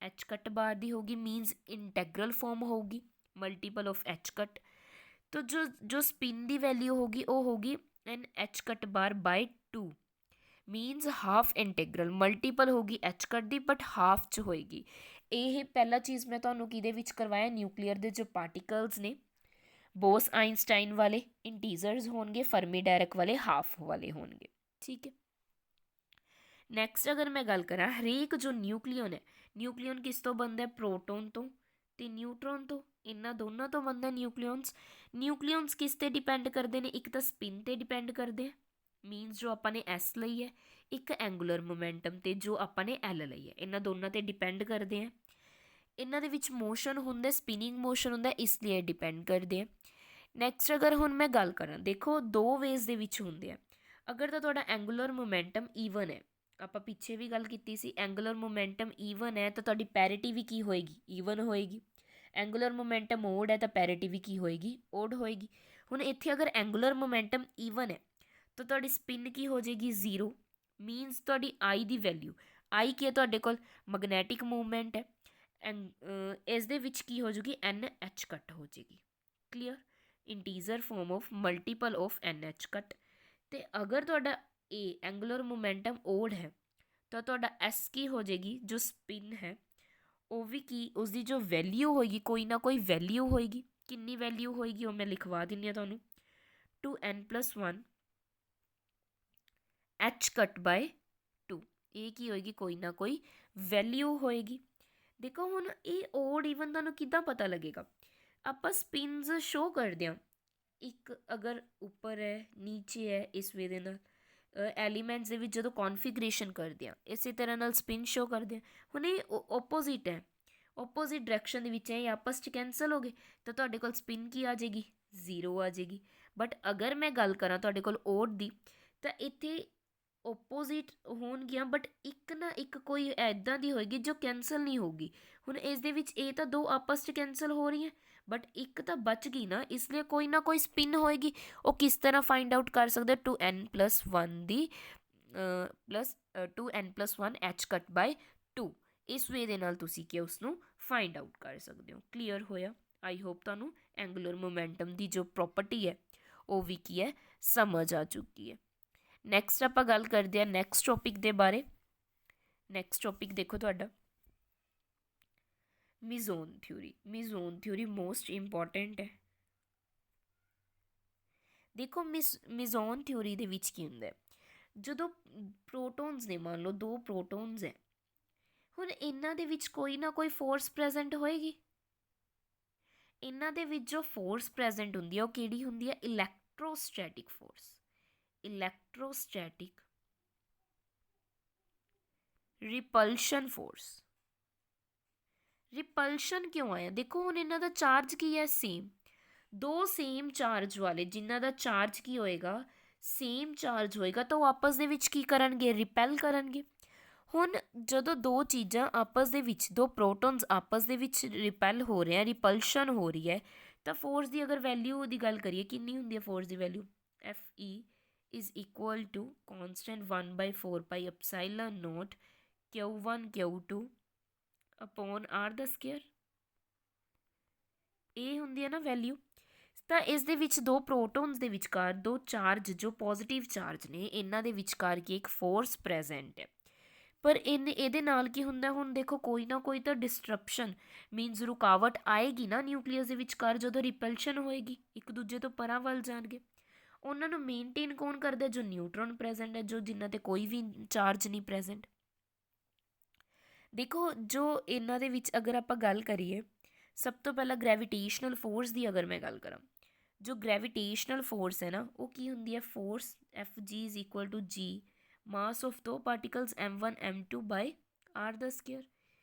ਐਚ ਕੱਟ ਬਾਰ ਦੀ ਹੋਗੀ, ਮੀਨਸ ਇੰਟੈਗਰਲ ਫਾਰਮ ਹੋਊਗੀ, ਮਲਟੀਪਲ ਆਫ ਐਚ ਕੱਟ। तो जो स्पिन की वैल्यू होगी वो होगी एन एच कट बार बाय 2, मीनस हाफ इंटैगरल, मल्टीपल होगी H cut the but half च होएगी। ये पहला चीज़ मैं तुहानूं किहदे विच करवाया, न्यूक्लीयर के जो पार्टिकल्स ने बोस आइनस्टाइन वाले इंटीजर्स होंगे, फर्मी डायरक वाले हाफ वाले होंगे। ठीक है। नैक्सट अगर मैं गल करा, हरेक जो न्यूक्लियन है, न्यूक्लियन किस तो बनता है, प्रोटोन तो ते न्यूट्रॉन तो, इन्होंने दोनों तो बनता न्यूक्लियंस। न्यूक्लियंस किस ते डिपेंड करते हैं, एक तो स्पिन ते डिपेंड करते हैं, मीनस जो अपने एस लई है, एक एंगूलर मोमेंटम ते जो अपने एल लई है, इन्होंने दोनों ते डिपेंड करते हैं। इन्हों के विच मोशन होंगे, स्पिनिंग मोशन होंगे, इसलिए डिपेंड करते हैं। नैक्सट अगर हुण मैं गल करा, देखो दो वेज दे विच होंदे आ। अगर तो तुहाडा एंगूलर मोमेंटम ईवन है, ਆਪਾਂ ਪਿੱਛੇ ਵੀ ਗੱਲ ਕੀਤੀ ਸੀ, ਐਂਗੂਲਰ ਮੋਮੈਂਟਮ ਈਵਨ ਹੈ ਤਾਂ ਤੁਹਾਡੀ ਪੈਰਿਟੀ ਵੀ ਕੀ ਹੋਏਗੀ, ਈਵਨ ਹੋਏਗੀ। ਐਂਗੂਲਰ ਮੋਮੈਂਟਮ ਓਡ ਹੈ ਤਾਂ ਪੈਰਿਟੀ ਵੀ ਕੀ ਹੋਏਗੀ, ਓਡ ਹੋਏਗੀ। ਹੁਣ ਇੱਥੇ ਅਗਰ ਐਂਗੂਲਰ ਮੋਮੈਂਟਮ ਈਵਨ ਹੈ ਤਾਂ ਤੁਹਾਡੀ ਸਪਿਨ ਕੀ ਹੋ ਜਾਏਗੀ, 0, ਮੀਨਸ ਤੁਹਾਡੀ ਆਈ ਦੀ ਵੈਲਿਊ, ਆਈ ਕੀ ਹੈ ਤੁਹਾਡੇ ਕੋਲ, ਮੈਗਨੈਟਿਕ ਮੂਵਮੈਂਟ ਹੈ, ਇਸ ਦੇ ਵਿੱਚ ਕੀ ਹੋ ਜੂਗੀ, ਐਨ ਐਚ ਕੱਟ ਹੋ ਜਾਏਗੀ। Clear. Integer form of multiple of n h cut. ਤੇ ਅਗਰ ਤੁਹਾਡਾ ए एंगुलर मोमेंटम ओड है तो ਤੁਹਾਡਾ एस की हो जाएगी, जो स्पिन है वो भी की उसकी जो वैल्यू होएगी, कोई ना कोई वैल्यू होएगी। कितनी वैल्यू होएगी वो मैं लिखवा दिनी है तुहानूं, 2n+1 एच कट बाय 2, ये की होएगी, कोई ना कोई वैल्यू होएगी। देखो हुण ये ओड ईवन तुहानूं किद्दां पता लगेगा, आपां स्पिनस शो करदे हां, एक अगर उपर है नीचे है, इस वे दे नाल एलीमेंट्स ਦੇ ਵਿੱਚ ਜਦੋਂ ਕੌਨਫੀਗਰੇਸ਼ਨ ਕਰਦੇ ਆ ਇਸੇ ਤਰ੍ਹਾਂ ਨਾਲ ਸਪਿਨ ਸ਼ੋ ਕਰਦੇ ਆ। ਹੁਣ ਇਹ ਓਪੋਜ਼ਿਟ ਹੈ, ਓਪੋਜ਼ਿਟ ਡਾਇਰੈਕਸ਼ਨ ਦੇ ਵਿੱਚ ਹੈ, ਇਹ ਆਪਸ 'ਚ ਕੈਂਸਲ ਹੋ ਗਏ ਤਾਂ ਤੁਹਾਡੇ ਕੋਲ ਸਪਿਨ ਕੀ ਆ ਜਾਏਗੀ, 0 ਆ ਜਾਏਗੀ। ਬਟ ਅਗਰ ਮੈਂ ਗੱਲ ਕਰਾਂ ਤੁਹਾਡੇ ਕੋਲ ਓਡ ਦੀ, ਤਾਂ ਇੱਥੇ ਓਪੋਜ਼ਿਟ ਹੋਣਗੀਆਂ ਬਟ ਇੱਕ ਨਾ ਇੱਕ ਕੋਈ ਇੱਦਾਂ ਦੀ ਹੋਏਗੀ ਜੋ ਕੈਂਸਲ ਨਹੀਂ ਹੋਊਗੀ। ਹੁਣ ਇਸ ਦੇ ਵਿੱਚ ਇਹ ਤਾਂ ਦੋ ਆਪਸ 'ਚ ਕੈਂਸਲ ਹੋ ਰਹੀ ਹੈ ਬਟ ਇੱਕ ਤਾਂ ਬਚ ਗਈ ਨਾ, ਇਸ ਲਈ ਕੋਈ ਨਾ ਕੋਈ ਸਪਿਨ ਹੋਏਗੀ। ਉਹ ਕਿਸ ਤਰ੍ਹਾਂ ਫਾਈਂਡ ਆਊਟ ਕਰ ਸਕਦੇ, 2n+1 ਦੀ ਪਲੱਸ 2n+1 ਐਚ ਕੱਟ ਬਾਈ 2, ਇਸ ਵੇ ਦੇ ਨਾਲ ਤੁਸੀਂ ਕਿ ਉਸ ਨੂੰ ਫਾਈਂਡ ਆਊਟ ਕਰ ਸਕਦੇ ਹੋ। ਕਲੀਅਰ ਹੋਇਆ। ਆਈ ਹੋਪ ਤੁਹਾਨੂੰ ਐਂਗੂਲਰ ਮੋਮੈਂਟਮ ਦੀ ਜੋ ਪ੍ਰੋਪਰਟੀ ਹੈ ਉਹ ਵੀ ਕੀ ਹੈ, ਸਮਝ ਆ ਚੁੱਕੀ ਹੈ। ਨੈਕਸਟ ਆਪਾਂ ਗੱਲ ਕਰਦੇ ਹਾਂ ਨੈਕਸਟ ਟੌਪਿਕ ਦੇ ਬਾਰੇ। ਨੈਕਸਟ ਟੌਪਿਕ ਦੇਖੋ ਤੁਹਾਡਾ ਮਿਜ਼ੋਨ ਥਿਊਰੀ। ਮਿਜ਼ੋਨ ਥਿਊਰੀ ਮੋਸਟ ਇੰਪੋਰਟੈਂਟ ਹੈ। ਦੇਖੋ ਮਿਜ਼ੋਨ ਥਿਊਰੀ ਦੇ ਵਿੱਚ ਕੀ ਹੁੰਦਾ, ਜਦੋਂ ਪ੍ਰੋਟੋਨਸ ਨੇ, ਮੰਨ ਲਓ 2 ਪ੍ਰੋਟੋਨਸ ਹੈ, ਹੁਣ ਇਹਨਾਂ ਦੇ ਵਿੱਚ ਕੋਈ ਨਾ ਕੋਈ ਫੋਰਸ ਪ੍ਰੈਜ਼ੈਂਟ ਹੋਏਗੀ। ਇਹਨਾਂ ਦੇ ਵਿੱਚ ਜੋ ਫੋਰਸ ਪ੍ਰੈਜ਼ੈਂਟ ਹੁੰਦੀ ਹੈ ਉਹ ਕਿਹੜੀ ਹੁੰਦੀ ਹੈ, electrostatic force. Electrostatic repulsion force. Repulsion ਕਿਉਂ ਆਇਆ, ਦੇਖੋ ਹੁਣ ਇਹਨਾਂ ਦਾ ਚਾਰਜ ਕੀ ਹੈ, ਸੇਮ। ਦੋ ਸੇਮ ਚਾਰਜ ਵਾਲੇ ਜਿਨ੍ਹਾਂ ਦਾ ਚਾਰਜ ਕੀ ਹੋਏਗਾ, ਸੇਮ ਚਾਰਜ ਹੋਏਗਾ ਤਾਂ ਉਹ ਆਪਸ ਦੇ ਵਿੱਚ ਕੀ ਕਰਨਗੇ, ਰਿਪੈਲ ਕਰਨਗੇ। ਹੁਣ ਜਦੋਂ ਦੋ ਚੀਜ਼ਾਂ ਆਪਸ ਦੇ ਵਿੱਚ, ਦੋ ਪ੍ਰੋਟੋਨਸ ਆਪਸ ਦੇ ਵਿੱਚ ਰਿਪੈਲ ਹੋ ਰਹੇ ਆ, ਰਿਪਲਸ਼ਨ ਹੋ ਰਹੀ ਹੈ, ਤਾਂ ਫੋਰਸ ਦੀ ਅਗਰ ਵੈਲਿਊ ਦੀ ਗੱਲ ਕਰੀਏ ਕਿੰਨੀ ਹੁੰਦੀ ਹੈ force the value, Fe is equal to constant 1/4πε0 Q1 Q2 upon R the square। ਇਹ ਹੁੰਦੀ ਹੈ ਨਾ ਵੈਲਿਊ। ਤਾਂ ਇਸ ਦੇ ਵਿੱਚ ਦੋ ਪ੍ਰੋਟੋਨਸ ਦੇ ਵਿਚਕਾਰ ਦੋ ਚਾਰਜ ਜੋ ਪੋਜ਼ਿਟਿਵ ਚਾਰਜ ਨੇ ਇਹਨਾਂ ਦੇ ਵਿਚਕਾਰ ਕੀ ਇੱਕ ਫੋਰਸ ਪ੍ਰੈਜ਼ੈਂਟ ਹੈ। ਪਰ ਇਹਦੇ ਨਾਲ ਕੀ ਹੁੰਦਾ ਹੁਣ ਦੇਖੋ ਕੋਈ ਨਾ ਕੋਈ ਤਾਂ ਡਿਸਟਰਪਸ਼ਨ ਮੀਨਸ ਰੁਕਾਵਟ ਆਏਗੀ ਨਾ ਨਿਊਕਲੀਅਸ ਦੇ ਵਿਚਕਾਰ ਜਦੋਂ ਰਿਪਲਸ਼ਨ ਹੋਏਗੀ ਇੱਕ ਦੂਜੇ ਤੋਂ ਪਰਾਂ ਵੱਲ ਜਾਣਗੇ। ਉਹਨਾਂ ਨੂੰ ਮੇਨਟੇਨ ਕੌਣ ਕਰਦਾ ਜੋ ਨਿਊਟਰੋਨ ਪ੍ਰੈਜ਼ੈਂਟ ਹੈ ਜੋ ਜਿਨ੍ਹਾਂ 'ਤੇ ਕੋਈ ਵੀ ਚਾਰਜ ਨਹੀਂ ਪ੍ਰੈਜ਼ੈਂਟ। ਦੇਖੋ ਜੋ ਇਹਨਾਂ ਦੇ ਵਿੱਚ ਅਗਰ ਆਪਾਂ ਗੱਲ ਕਰੀਏ ਸਭ ਤੋਂ ਪਹਿਲਾਂ ਗ੍ਰੈਵੀਟੇਸ਼ਨਲ ਫੋਰਸ ਦੀ ਅਗਰ ਮੈਂ ਗੱਲ ਕਰਾਂ ਜੋ ਗ੍ਰੈਵੀਟੇਸ਼ਨਲ ਫੋਰਸ ਹੈ ਨਾ ਉਹ ਕੀ ਹੁੰਦੀ ਹੈ force F G is equal to G mass of ਦੋ particles m1 m2 by r ਦਾ ਸਕੇਅਰ।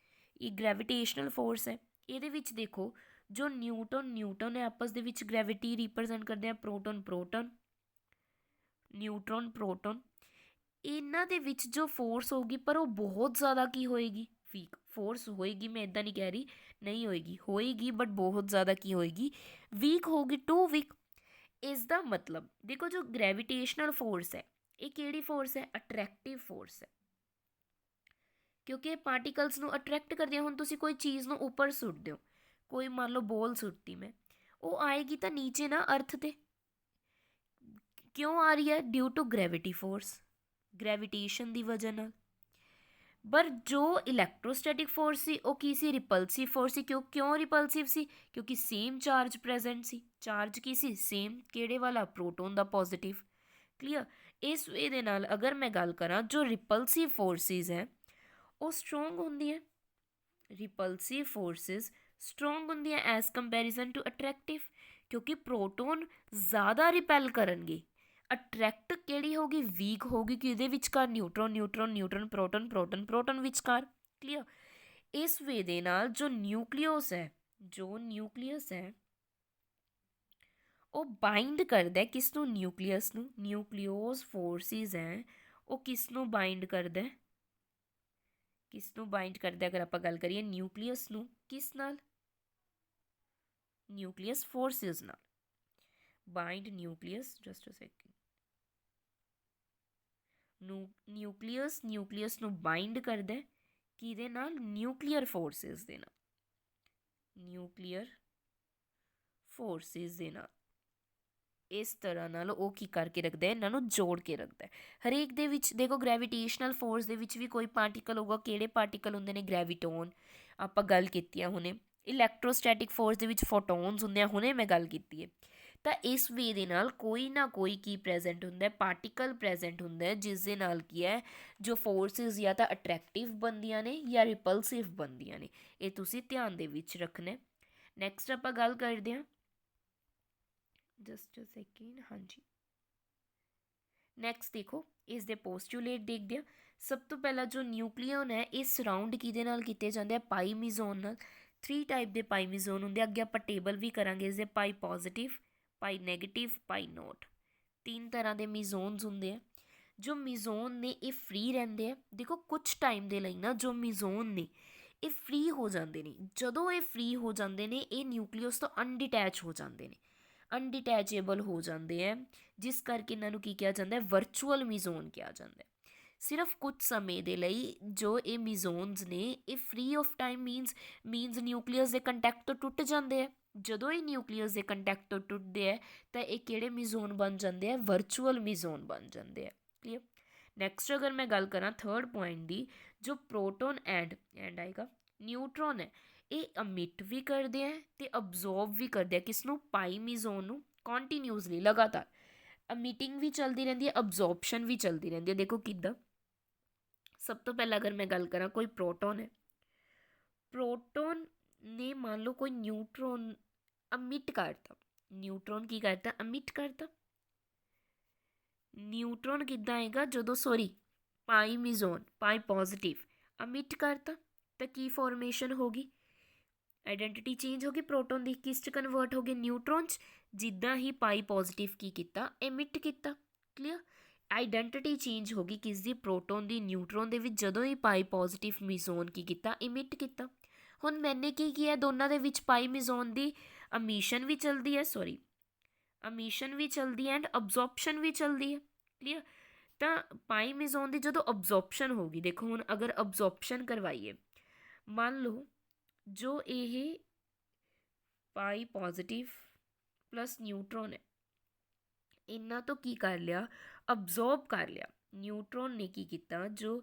ਇਹ ਗ੍ਰੈਵੀਟੇਸ਼ਨਲ ਫੋਰਸ ਹੈ। ਇਹਦੇ ਵਿੱਚ ਦੇਖੋ ਜੋ ਨਿਊਟਨ ਹੈ ਆਪਸ ਦੇ ਵਿੱਚ ਗ੍ਰੈਵਿਟੀ ਰਿਪਰੈਜ਼ੈਂਟ ਕਰਦੇ ਆ ਪ੍ਰੋਟਨ ਨਿਊਟਰੋਨ ਪ੍ਰੋਟਨ। ਇਹਨਾਂ ਦੇ ਵਿੱਚ ਜੋ ਫੋਰਸ ਹੋਊਗੀ ਪਰ ਉਹ ਬਹੁਤ ਜ਼ਿਆਦਾ ਕੀ ਹੋਏਗੀ ਵੀਕ ਫੋਰਸ ਹੋਏਗੀ। ਮੈਂ ਇੱਦਾਂ ਨਹੀਂ ਕਹਿ ਰਹੀ ਨਹੀਂ ਹੋਏਗੀ ਬਟ ਬਹੁਤ ਜ਼ਿਆਦਾ ਕੀ ਹੋਏਗੀ ਵੀਕ ਹੋਊਗੀ ਟੂ ਵੀਕ। ਇਸ ਦਾ ਮਤਲਬ ਦੇਖੋ ਜੋ ਗ੍ਰੈਵੀਟੇਸ਼ਨਲ ਫੋਰਸ ਹੈ ਇਹ ਕਿਹੜੀ ਫੋਰਸ ਹੈ ਅਟਰੈਕਟਿਵ ਫੋਰਸ ਹੈ ਕਿਉਂਕਿ ਇਹ ਪਾਰਟੀਕਲਸ ਨੂੰ ਅਟਰੈਕਟ ਕਰਦੀਆਂ। ਹੁਣ ਤੁਸੀਂ ਕੋਈ ਚੀਜ਼ ਨੂੰ ਉੱਪਰ ਸੁੱਟ ਦਿਓ ਕੋਈ ਮੰਨ ਲਓ ਬੋਲ ਸੁੱਟਤੀ ਮੈਂ ਉਹ ਆਏਗੀ ਤਾਂ ਨੀਚੇ ਨਾ ਅਰਥ 'ਤੇ ਕਿਉਂ ਆ ਰਹੀ ਹੈ due to gravity force gravitation ਦੀ ਵਜ੍ਹਾ ਨਾਲ। ਪਰ ਜੋ ਇਲੈਕਟ੍ਰੋਸਟੈਟਿਕ ਫੋਰਸ ਸੀ ਉਹ ਕੀ ਸੀ ਰਿਪਲਸਿਵ ਫੋਰਸ ਸੀ। ਕਿਉਂ ਰਿਪਲਸਿਵ ਸੀ ਕਿਉਂਕਿ ਸੇਮ ਚਾਰਜ ਪ੍ਰੈਜ਼ੈਂਟ ਸੀ। ਚਾਰਜ ਕੀ ਸੀ ਸੇਮ ਕਿਹੜੇ ਵਾਲਾ ਪ੍ਰੋਟੋਨ ਦਾ ਪੋਜ਼ਿਟਿਵ। ਕਲੀਅਰ। ਇਸ ਵੇ ਦੇ ਨਾਲ ਅਗਰ ਮੈਂ ਗੱਲ ਕਰਾਂ ਜੋ ਰਿਪਲਸਿਵ ਫੋਰਸਿਸ ਹੈ ਉਹ ਸਟਰੋਂਗ ਹੁੰਦੀ ਹੈ। ਰਿਪਲਸਿਵ ਫੋਰਸਿਸ ਸਟਰੋਂਗ ਹੁੰਦੀ ਹੈ ਐਜ਼ ਕੰਪੈਰੀਜ਼ਨ ਟੂ ਅਟਰੈਕਟਿਵ ਕਿਉਂਕਿ ਪ੍ਰੋਟੋਨ ਜ਼ਿਆਦਾ ਰਿਪੈਲ ਕਰਨਗੇ। ਅਟਰੈਕਟ ਕਿਹੜੀ ਹੋਗੀ ਵੀਕ ਹੋਗੀ ਕਿ ਇਹਦੇ ਵਿਚਕਾਰ ਨਿਊਟਰੋਨ ਪ੍ਰੋਟਨ ਵਿਚਕਾਰ। ਕਲੀਅਰ। ਇਸ ਵੇ ਦੇ ਨਾਲ ਜੋ ਨਿਊਕਲੀਅਸ ਹੈ ਉਹ ਬਾਈਂਡ ਕਰਦਾ ਕਿਸ ਨੂੰ ਨਿਊਕਲੀਅਸ ਫੋਰਸਿਸ ਹੈ ਉਹ ਕਿਸ ਨੂੰ ਬਾਈਂਡ ਕਰਦਾ ਅਗਰ ਆਪਾਂ ਗੱਲ ਕਰੀਏ ਨਿਊਕਲੀਅਸ ਨੂੰ ਕਿਸ ਨਾਲ ਨਿਊਕਲੀਅਸ ਫੋਰਸਿਸ ਨਾਲ bind nucleus just a second nucleus ਨੂੰ ਬਾਈਂਡ ਕਰਦਾ ਕਿਹਦੇ ਨਾਲ ਨਿਊਕਲੀਅਰ ਫੋਰਸਿਸ ਦੇ ਨਾਲ। ਇਸ ਤਰ੍ਹਾਂ ਨਾਲ ਉਹ ਕੀ ਕਰਕੇ ਰੱਖਦਾ ਇਹਨਾਂ ਨੂੰ ਜੋੜ ਕੇ ਰੱਖਦਾ। ਹਰੇਕ ਦੇ ਵਿੱਚ ਦੇਖੋ ਗ੍ਰੈਵੀਟੇਸ਼ਨਲ ਫੋਰਸ ਦੇ ਵਿੱਚ ਵੀ ਕੋਈ ਪਾਰਟੀਕਲ ਹੋਊਗਾ। ਕਿਹੜੇ ਪਾਰਟੀਕਲ ਹੁੰਦੇ ਨੇ ਗ੍ਰੈਵੀਟੋਨ ਆਪਾਂ ਗੱਲ ਕੀਤੀ ਆ ਹੁਣੇ। ਇਲੈਕਟ੍ਰੋਸਟੈਟਿਕ ਫੋਰਸ ਦੇ ਵਿੱਚ ਫੋਟੋਨਸ ਹੁੰਦੇ ਆ ਹੁਣੇ ਮੈਂ ਗੱਲ ਕੀਤੀ ਹੈ। ਤਾਂ ਇਸ ਵੇ ਦੇ ਨਾਲ ਕੋਈ ਨਾ ਕੋਈ ਕੀ ਪ੍ਰੈਜ਼ੈਂਟ ਹੁੰਦਾ ਪਾਰਟੀਕਲ ਪ੍ਰੈਜ਼ੈਂਟ ਹੁੰਦਾ ਜਿਸ ਦੇ ਨਾਲ ਕੀ ਹੈ ਜੋ ਫੋਰਸਿਸ ਜਾਂ ਤਾਂ ਅਟਰੈਕਟਿਵ ਬਣਦੀਆਂ ਨੇ ਜਾਂ ਰਿਪਲਸਿਵ ਬਣਦੀਆਂ ਨੇ। ਇਹ ਤੁਸੀਂ ਧਿਆਨ ਦੇ ਵਿੱਚ ਰੱਖਣਾ। ਨੈਕਸਟ ਆਪਾਂ ਗੱਲ ਕਰਦੇ ਹਾਂ ਜਸਟ ਅ ਸੈਕਿੰਡ ਹਾਂਜੀ ਨੈਕਸਟ ਦੇਖੋ ਇਸ ਦੇ ਪੋਸਟੂਲੇਟ ਦੇਖਦੇ ਹਾਂ। ਸਭ ਤੋਂ ਪਹਿਲਾਂ ਜੋ ਨਿਊਕਲੀਅਨ ਹੈ ਇਹ ਸਰਾਊਂਡ ਕਿਹਦੇ ਨਾਲ ਕੀਤੇ ਜਾਂਦੇ ਆ ਪਾਈਮੀਜ਼ੋਨ ਨਾਲ। 3 ਟਾਈਪ ਦੇ ਪਾਈਮੀਜ਼ੋਨ ਹੁੰਦੇ ਅੱਗੇ ਆਪਾਂ ਟੇਬਲ ਵੀ ਕਰਾਂਗੇ ਇਸਦੇ ਪਾਈ ਪੋਜ਼ਿਟਿਵ ਪਾਈ ਨੈਗੇਟਿਵ ਪਾਈ ਨੋਟ 3 ਤਰ੍ਹਾਂ ਦੇ ਮੀਜ਼ੋਨਸ ਹੁੰਦੇ ਆ। ਜੋ ਮੀਜ਼ੋਨ ਨੇ ਇਹ ਫ੍ਰੀ ਰਹਿੰਦੇ ਆ। ਦੇਖੋ ਕੁਛ ਟਾਈਮ ਦੇ ਲਈ ਨਾ ਜੋ ਮੀਜ਼ੋਨ ਨੇ ਇਹ ਫ੍ਰੀ ਹੋ ਜਾਂਦੇ ਨੇ। ਜਦੋਂ ਇਹ ਫ੍ਰੀ ਹੋ ਜਾਂਦੇ ਨੇ ਇਹ ਨਿਊਕਲੀਅਸ ਤੋਂ ਅਨਡਿਟੈਚ ਹੋ ਜਾਂਦੇ ਨੇ ਅਨਡਿਟੈਚੇਬਲ ਹੋ ਜਾਂਦੇ ਹੈ ਜਿਸ ਕਰਕੇ ਇਹਨਾਂ ਨੂੰ ਕੀ ਕਿਹਾ ਜਾਂਦਾ ਹੈ ਵਰਚੁਅਲ ਮੀਜ਼ੋਨ ਕਿਹਾ ਜਾਂਦਾ ਹੈ। ਸਿਰਫ ਕੁਝ ਸਮੇਂ ਦੇ ਲਈ ਜੋ ਇਹ ਮੀਜ਼ੋਨਸ ਨੇ ਇਹ free of time means nucleus ਦੇ ਕੰਟੈਕਟ ਤੋਂ ਟੁੱਟ ਜਾਂਦੇ ਆ। ਜਦੋਂ ਇਹ ਨਿਊਕਲੀਅਸ ਦੇ ਕੰਟੈਕਟ ਤੋਂ ਟੁੱਟਦੇ ਹੈ ਤਾਂ ਇਹ ਕਿਹੜੇ ਮੀਜ਼ੋਨ ਬਣ ਜਾਂਦੇ ਆ ਵਰਚੁਅਲ ਮੀਜ਼ੋਨ ਬਣ ਜਾਂਦੇ ਆ। ਕਲੀਅਰ। ਨੈਕਸਟ ਅਗਰ ਮੈਂ ਗੱਲ ਕਰਾਂ ਥਰਡ ਪੁਆਇੰਟ ਦੀ ਜੋ ਪ੍ਰੋਟੋਨ ਐਂਡ ਆਏਗਾ ਨਿਊਟਰੋਨ ਹੈ ਇਹ ਅਮਿਟ ਵੀ ਕਰਦੇ ਆ ਅਤੇ ਅਬਜ਼ੋਰਬ ਵੀ ਕਰਦੇ ਆ ਕਿਸ ਨੂੰ ਪਾਈਮੀਜ਼ੋਨ ਨੂੰ ਕੰਟੀਨਿਊਸਲੀ ਲਗਾਤਾਰ ਅਮਿਟਿੰਗ ਵੀ ਚੱਲਦੀ ਰਹਿੰਦੀ ਹੈ ਅਬਜ਼ੋਰਪਸ਼ਨ ਵੀ ਚੱਲਦੀ ਰਹਿੰਦੀ ਹੈ। ਦੇਖੋ ਕਿੱਦਾਂ ਸਭ ਤੋਂ ਪਹਿਲਾਂ ਅਗਰ ਮੈਂ ਗੱਲ ਕਰਾਂ ਕੋਈ ਪ੍ਰੋਟੋਨ ਹੈ ਪ੍ਰੋਟੋਨ ਨੇ ਮੰਨ ਲਓ ਕੋਈ ਨਿਊਟਰੋਨ ਅਮਿਟ ਕਰਤਾ ਨਿਊਟਰੋਨ ਕੀ ਕਰਤਾ ਅਮਿਟ ਕਰਤਾ। ਨਿਊਟਰੋਨ ਕਿੱਦਾਂ ਆਏਗਾ ਜਦੋਂ ਪਾਈਮੀਜ਼ੋਨ ਪਾਈ ਪੋਜ਼ਿਟਿਵ ਅਮਿਟ ਕਰਤਾ ਤਾਂ ਕੀ ਫੋਰਮੇਸ਼ਨ ਹੋ ਗਈ ਆਈਡੈਂਟਿਟੀ ਚੇਂਜ ਹੋ ਗਈ ਪ੍ਰੋਟੋਨ ਦੀ ਕਿਸ 'ਚ ਕਨਵਰਟ ਹੋ ਗਏ ਨਿਊਟਰੋਨ 'ਚ। ਜਿੱਦਾਂ ਹੀ ਪਾਈ ਪੋਜ਼ਿਟਿਵ ਕੀ ਕੀਤਾ ਐਮਿਟ ਕੀਤਾ। ਕਲੀਅਰ। ਆਈਡੈਂਟਿਟੀ ਚੇਂਜ ਹੋ ਗਈ ਕਿਸ ਦੀ ਪ੍ਰੋਟੋਨ ਦੀ ਨਿਊਟਰੋਨ ਦੇ ਵਿੱਚ ਜਦੋਂ ਹੀ ਪਾਈ ਪੋਜ਼ਿਟਿਵ ਮੀਜ਼ੋਨ ਕੀ ਕੀਤਾ ਇਮਿਟ ਕੀਤਾ। ਹੁਣ ਮੈਨੇ ਕੀ ਕੀਤਾ ਦੋਨਾਂ ਦੇ ਵਿੱਚ ਪਾਈ ਮੀਜ਼ੋਨ ਦੀ ਅਮੀਸ਼ਨ ਵੀ ਚੱਲਦੀ ਹੈ ਐਂਡ ਅਬਜ਼ੋਰਪਸ਼ਨ ਵੀ ਚੱਲਦੀ ਹੈ। ਕਲੀਅਰ। ਤਾਂ ਪਾਈ ਮੀਜ਼ੋਨ ਦੀ ਜਦੋਂ ਅਬਜ਼ੋਰਪਸ਼ਨ ਹੋਊਗੀ ਦੇਖੋ ਹੁਣ ਅਗਰ ਅਬਜ਼ੋਰਪਸ਼ਨ ਕਰਵਾਈਏ ਮੰਨ ਲਓ ਜੋ ਇਹ ਪਾਈ ਪੋਜ਼ਿਟਿਵ ਪਲੱਸ ਨਿਊਟਰੋਨ ਹੈ, ਇਹਨਾਂ ਤੋਂ ਕੀ ਕਰ ਲਿਆ, ਅਬਜ਼ੋਰਬ ਕਰ ਲਿਆ। ਨਿਊਟਰੋਨ ਨੇ ਕੀ ਕੀਤਾ, ਜੋ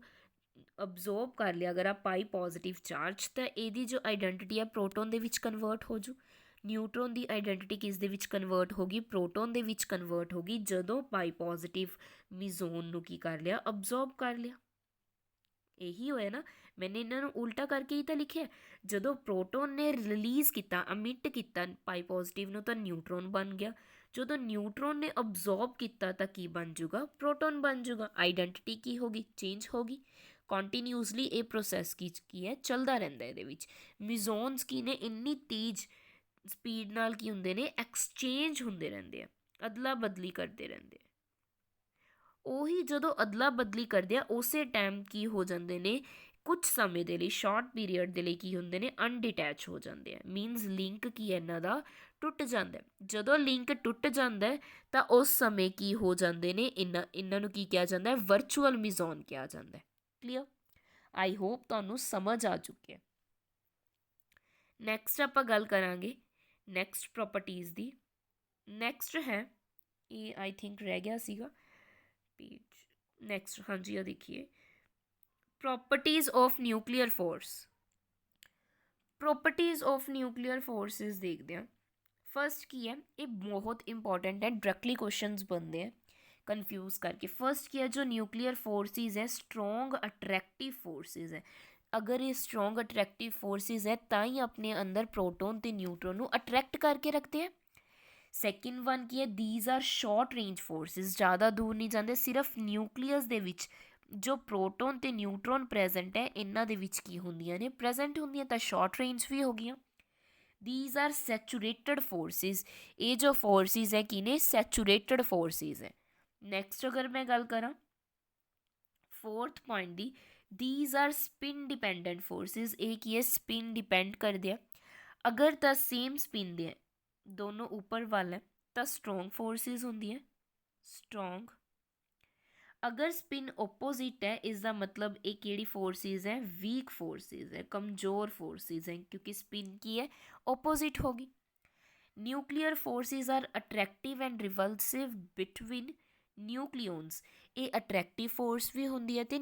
ਅਬਜ਼ੋਰਬ ਕਰ ਲਿਆ ਅਗਰ ਆ ਪਾਈ ਪੋਜ਼ਿਟਿਵ ਚਾਰਜ, ਤਾਂ ਇਹਦੀ ਜੋ ਆਈਡੈਂਟਿਟੀ ਹੈ ਪ੍ਰੋਟੋਨ ਦੇ ਵਿੱਚ ਕਨਵਰਟ ਹੋ ਜੂ। ਨਿਊਟਰੋਨ ਦੀ ਆਈਡੈਂਟਿਟੀ ਕਿਸ ਦੇ ਵਿੱਚ ਕਨਵਰਟ ਹੋ ਗਈ, ਪ੍ਰੋਟੋਨ ਦੇ ਵਿੱਚ ਕਨਵਰਟ ਹੋ ਗਈ, ਜਦੋਂ ਪਾਈ ਪੋਜ਼ਿਟਿਵ ਮੀਜ਼ੋਨ ਨੂੰ ਕੀ ਕਰ ਲਿਆ, ਅਬਜ਼ੋਰਬ ਕਰ ਲਿਆ। ਇਹੀ ਹੋਇਆ ਨਾ, ਮੈंने ਇਹਨਾਂ ਨੂੰ ਉਲਟਾ ਕਰਕੇ ਹੀ ਤਾਂ ਲਿਖਿਆ। ਜਦੋਂ ਪ੍ਰੋਟੋਨ ਨੇ ਰਿਲੀਜ਼ ਕੀਤਾ, ਅਮਿਟ ਕੀਤਾ ਪਾਈ ਪੋਜ਼ਿਟਿਵ ਨੂੰ, ਤਾਂ ਨਿਊਟਰੋਨ ਬਣ ਗਿਆ। ਜਦੋਂ ਨਿਊਟਰੋਨ ਨੇ ਅਬਜ਼ੋਰਬ ਕੀਤਾ ਤਾਂ ਕੀ ਬਣ ਜੂਗਾ, ਪ੍ਰੋਟੋਨ ਬਣ ਜੂਗਾ। ਆਈਡੈਂਟਿਟੀ ਕੀ ਹੋ ਗਈ, ਚੇਂਜ ਹੋ ਗਈ। ਕੰਟੀਨਿਊਸਲੀ ਇਹ ਪ੍ਰੋਸੈਸ ਕੀ ਹੈ, ਚੱਲਦਾ ਰਹਿੰਦਾ ਇਹਦੇ ਵਿੱਚ। ਮਿਜ਼ੋਨਸ ਕੀ ਨੇ, ਇੰਨੀ ਤੇਜ਼ ਸਪੀਡ ਨਾਲ ਕੀ ਹੁੰਦੇ ਨੇ, ਐਕਸਚੇਂਜ ਹੁੰਦੇ ਰਹਿੰਦੇ ਆ, ਅਦਲਾ ਬਦਲੀ ਕਰਦੇ ਰਹਿੰਦੇ ਆ। ਉਹੀ ਜਦੋਂ ਅਦਲਾ ਬਦਲੀ ਕਰਦੇ ਆ, ਉਸੇ ਟਾਈਮ ਕੀ ਹੋ ਜਾਂਦੇ ਨੇ, ਕੁਝ ਸਮੇਂ ਦੇ ਲਈ, ਸ਼ਾਰਟ ਪੀਰੀਅਡ ਦੇ ਲਈ ਕੀ ਹੁੰਦੇ ਨੇ, ਅਨਡਿਟੈਚ ਹੋ ਜਾਂਦੇ ਆ। ਮੀਨਸ ਲਿੰਕ ਕੀ ਹੈ ਇਹਨਾਂ ਦਾ, ਟੁੱਟ ਜਾਂਦਾ। ਜਦੋਂ ਲਿੰਕ ਟੁੱਟ ਜਾਂਦਾ ਤਾਂ ਉਸ ਸਮੇਂ ਕੀ ਹੋ ਜਾਂਦੇ ਨੇ, ਇਹਨਾਂ ਨੂੰ ਕੀ ਕਿਹਾ ਜਾਂਦਾ ਹੈ, ਵਰਚੁਅਲ ਮਿਜ਼ੋਨ ਕਿਹਾ ਜਾਂਦਾ ਹੈ। ਕਲੀਅਰ? ਆਈ ਹੋਪ ਤੁਹਾਨੂੰ ਸਮਝ ਆ ਚੁੱਕੀ ਹੈ। ਨੈਕਸਟ ਆਪਾਂ ਗੱਲ ਕਰਾਂਗੇ ਨੈਕਸਟ ਪ੍ਰੋਪਰਟੀਜ਼ ਦੀ। ਨੈਕਸਟ ਹੈ, ਇਹ ਆਈ ਥਿੰਕ ਰਹਿ ਗਿਆ ਸੀਗਾ पेज, नेक्स्ट हाँ जी, देखिए properties of nuclear force. Properties of nuclear forces देखते हैं। फर्स्ट की है, ये बहुत इंपॉर्टेंट है, डायरेक्टली क्वेश्चंस बनते हैं कंफ्यूज करके। फर्स्ट की है, जो न्यूक्लियर फोर्सेस है स्ट्रॉन्ग अट्रैक्टिव फोर्सेस है। अगर ये स्ट्रॉन्ग अट्रैक्टिव फोर्सेस है ਤਾਂ ਹੀ ਆਪਣੇ ਅੰਦਰ प्रोटोन ਤੇ न्यूट्रॉन ਨੂੰ अट्रैक्ट करके रखते हैं। ਸੈਕਿੰਡ ਵਨ ਕੀ ਹੈ, these are short range forces, ਜ਼ਿਆਦਾ ਦੂਰ ਨਹੀਂ ਜਾਂਦੇ। ਸਿਰਫ ਨਿਊਕਲੀਅਸ ਦੇ ਵਿੱਚ ਜੋ ਪ੍ਰੋਟੋਨ ਤੇ ਨਿਊਟਰੋਨ ਪ੍ਰੈਜ਼ੈਂਟ ਹੈ, ਇਹਨਾਂ ਦੇ ਵਿੱਚ ਕੀ ਹੁੰਦੀਆਂ ਨੇ, ਪ੍ਰੈਜ਼ੈਂਟ ਹੁੰਦੀਆਂ, ਤਾਂ ਸ਼ਾਰਟ ਰੇਂਜ ਵੀ ਹੋ ਗਈਆਂ। ਦੀਜ਼ ਆਰ ਸੈਚੂਰੇਟਡ ਫੋਰਸਿਸ, ਇਹ ਜੋ ਫੋਰਸਿਸ ਹੈ ਕੀ ਨੇ, ਸੈਚੂਰੇਟਡ ਫੋਰਸਿਸ ਹੈ। ਨੈਕਸਟ ਅਗਰ ਮੈਂ ਗੱਲ ਕਰਾਂ ਫੋਰਥ ਪੁਆਇੰਟ ਦੀ, these are spin dependent forces, ਇਹ ਕੀ ਹੈ, ਸਪਿਨ ਡਿਪੈਂਡ ਕਰਦੇ ਆ। ਅਗਰ ਤਾਂ ਸੇਮ ਸਪਿਨ ਦੇ दोनों ऊपर वाल है तो स्ट्रॉन्ग फोर्सेस होंगी है, स्ट्रॉन्ग। अगर स्पिन ओपोजिट है, इसका मतलब एक केड़ी फोर्सेस है, वीक फोर्सेस है, कमज़ोर फोर्सेस हैं, क्योंकि स्पिन की है ओपोजिट होगी। Nuclear forces are attractive and repulsive between nucleons, ये अट्रैक्टिव फोर्स भी होंगी है तो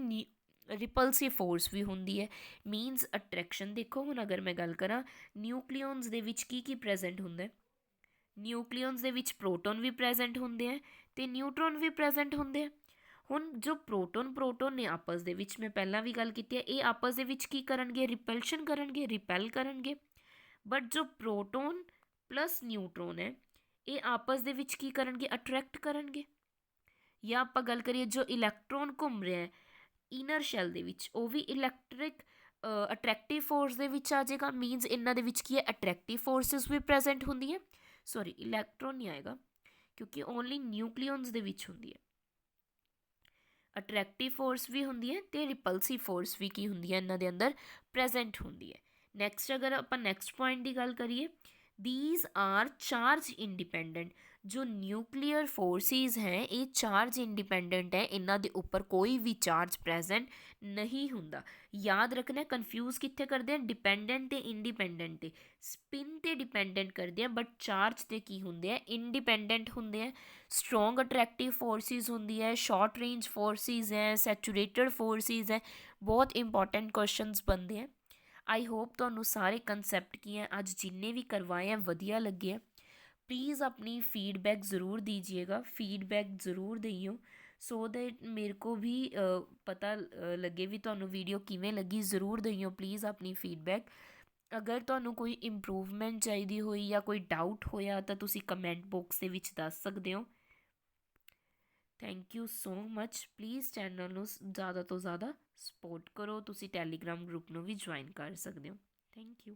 रिपल्सिव फोर्स भी होंगी है। मीनस अट्रैक्शन देखो, हुण अगर मैं गल करा न्यूक्लियोन्स दे विच की प्रेजेंट होंदा है, ਨਿਊਕਲੀਅਨਸ ਦੇ ਵਿੱਚ ਪ੍ਰੋਟੋਨ ਵੀ ਪ੍ਰੈਜ਼ੈਂਟ ਹੁੰਦੇ ਆ ਅਤੇ ਨਿਊਟਰੋਨ ਵੀ ਪ੍ਰੈਜ਼ੈਂਟ ਹੁੰਦੇ ਆ। ਹੁਣ ਜੋ ਪ੍ਰੋਟੋਨ ਨੇ ਆਪਸ ਦੇ ਵਿੱਚ, ਮੈਂ ਪਹਿਲਾਂ ਵੀ ਗੱਲ ਕੀਤੀ ਹੈ, ਇਹ ਆਪਸ ਦੇ ਵਿੱਚ ਕੀ ਕਰਨਗੇ, ਰਿਪਲਸ਼ਨ ਕਰਨਗੇ, ਰਿਪੈਲ ਕਰਨਗੇ। ਬਟ ਜੋ ਪ੍ਰੋਟੋਨ ਪਲੱਸ ਨਿਊਟਰੋਨ ਹੈ, ਇਹ ਆਪਸ ਦੇ ਵਿੱਚ ਕੀ ਕਰਨਗੇ, ਅਟਰੈਕਟ ਕਰਨਗੇ। ਜਾਂ ਆਪਾਂ ਗੱਲ ਕਰੀਏ ਜੋ ਇਲੈਕਟ੍ਰੋਨ ਘੁੰਮ ਰਿਹਾ ਹੈ ਇਨਰ ਸ਼ੈਲ ਦੇ ਵਿੱਚ, ਉਹ ਵੀ ਇਲੈਕਟ੍ਰਿਕ ਅਟਰੈਕਟਿਵ ਫੋਰਸ ਦੇ ਵਿੱਚ ਆ ਜਾਏਗਾ। ਮੀਨਸ ਇਹਨਾਂ ਦੇ ਵਿੱਚ ਕੀ ਹੈ, ਅਟਰੈਕਟਿਵ ਫੋਰਸਿਸ ਵੀ ਪ੍ਰੈਜ਼ੈਂਟ ਹੁੰਦੀਆਂ। ਸੌਰੀ, ਇਲੈਕਟ੍ਰੋਨ ਨਹੀਂ ਆਏਗਾ ਕਿਉਂਕਿ ਓਨਲੀ ਨਿਊਕਲੀਅਨਸ ਦੇ ਵਿੱਚ ਹੁੰਦੀ ਹੈ। ਅਟਰੈਕਟਿਵ ਫੋਰਸ ਵੀ ਹੁੰਦੀ ਹੈ ਅਤੇ ਰਿਪਲਸਿਵ ਫੋਰਸ ਵੀ ਕੀ ਹੁੰਦੀ ਹੈ, ਇਹਨਾਂ ਦੇ ਅੰਦਰ ਪ੍ਰੈਜ਼ੈਂਟ ਹੁੰਦੀ ਹੈ। ਨੈਕਸਟ ਅਗਰ ਆਪਾਂ ਨੈਕਸਟ ਪੁਆਇੰਟ ਦੀ ਗੱਲ ਕਰੀਏ, these are charge independent, जो न्यूक्लियर फोर्सेस हैं ये चार्ज इंडिपेंडेंट है, इन्हां दे उपर कोई भी चार्ज प्रेजेंट नहीं हुंदा। याद रखना, कन्फ्यूज़ कित्थे करते हैं, डिपेंडेंट ते इंडिपेंडेंट ते, स्पिन ते डिपेंडेंट करते हैं बट चार्ज ते की हुंदे हैं, इंडिपेंडेंट हुंदे हैं। स्ट्रॉन्ग अट्रैक्टिव फोर्सेस हुंदी है, शॉर्ट रेंज फोर्सेस हैं, सैचूरेटेड फोर्सेस हैं। बहुत इंपॉर्टेंट क्वेश्चंस बनते हैं। आई होप ਤੁਹਾਨੂੰ ਸਾਰੇ ਕਨਸੈਪਟ ਕੀ ਹੈ ਅੱਜ ਜਿੰਨੇ ਵੀ ਕਰਵਾਏ हैं ਵਧੀਆ लगे हैं। प्लीज़ अपनी फीडबैक ज़रूर दीजिएगा, फीडबैक ज़रूर दियो सो दैट मेरे को भी पता लगे भी ਤੁਹਾਨੂੰ वीडियो किवें लगी। ज़रूर दियो प्लीज़ अपनी फीडबैक। अगर ਤੁਹਾਨੂੰ कोई इंप्रूवमेंट चाहिए होई या कोई डाउट होया तो तुसी कमेंट बॉक्स ਦੇ ਵਿੱਚ ਦੱਸ ਸਕਦੇ ਹੋ। Thank you so much. Please channel ਨੂੰ ज़्यादा तो ज़्यादा सपोर्ट करो। तुसी टैलीग्राम ग्रुप ਨੂੰ भी ज्वाइन कर सकते हो। Thank you.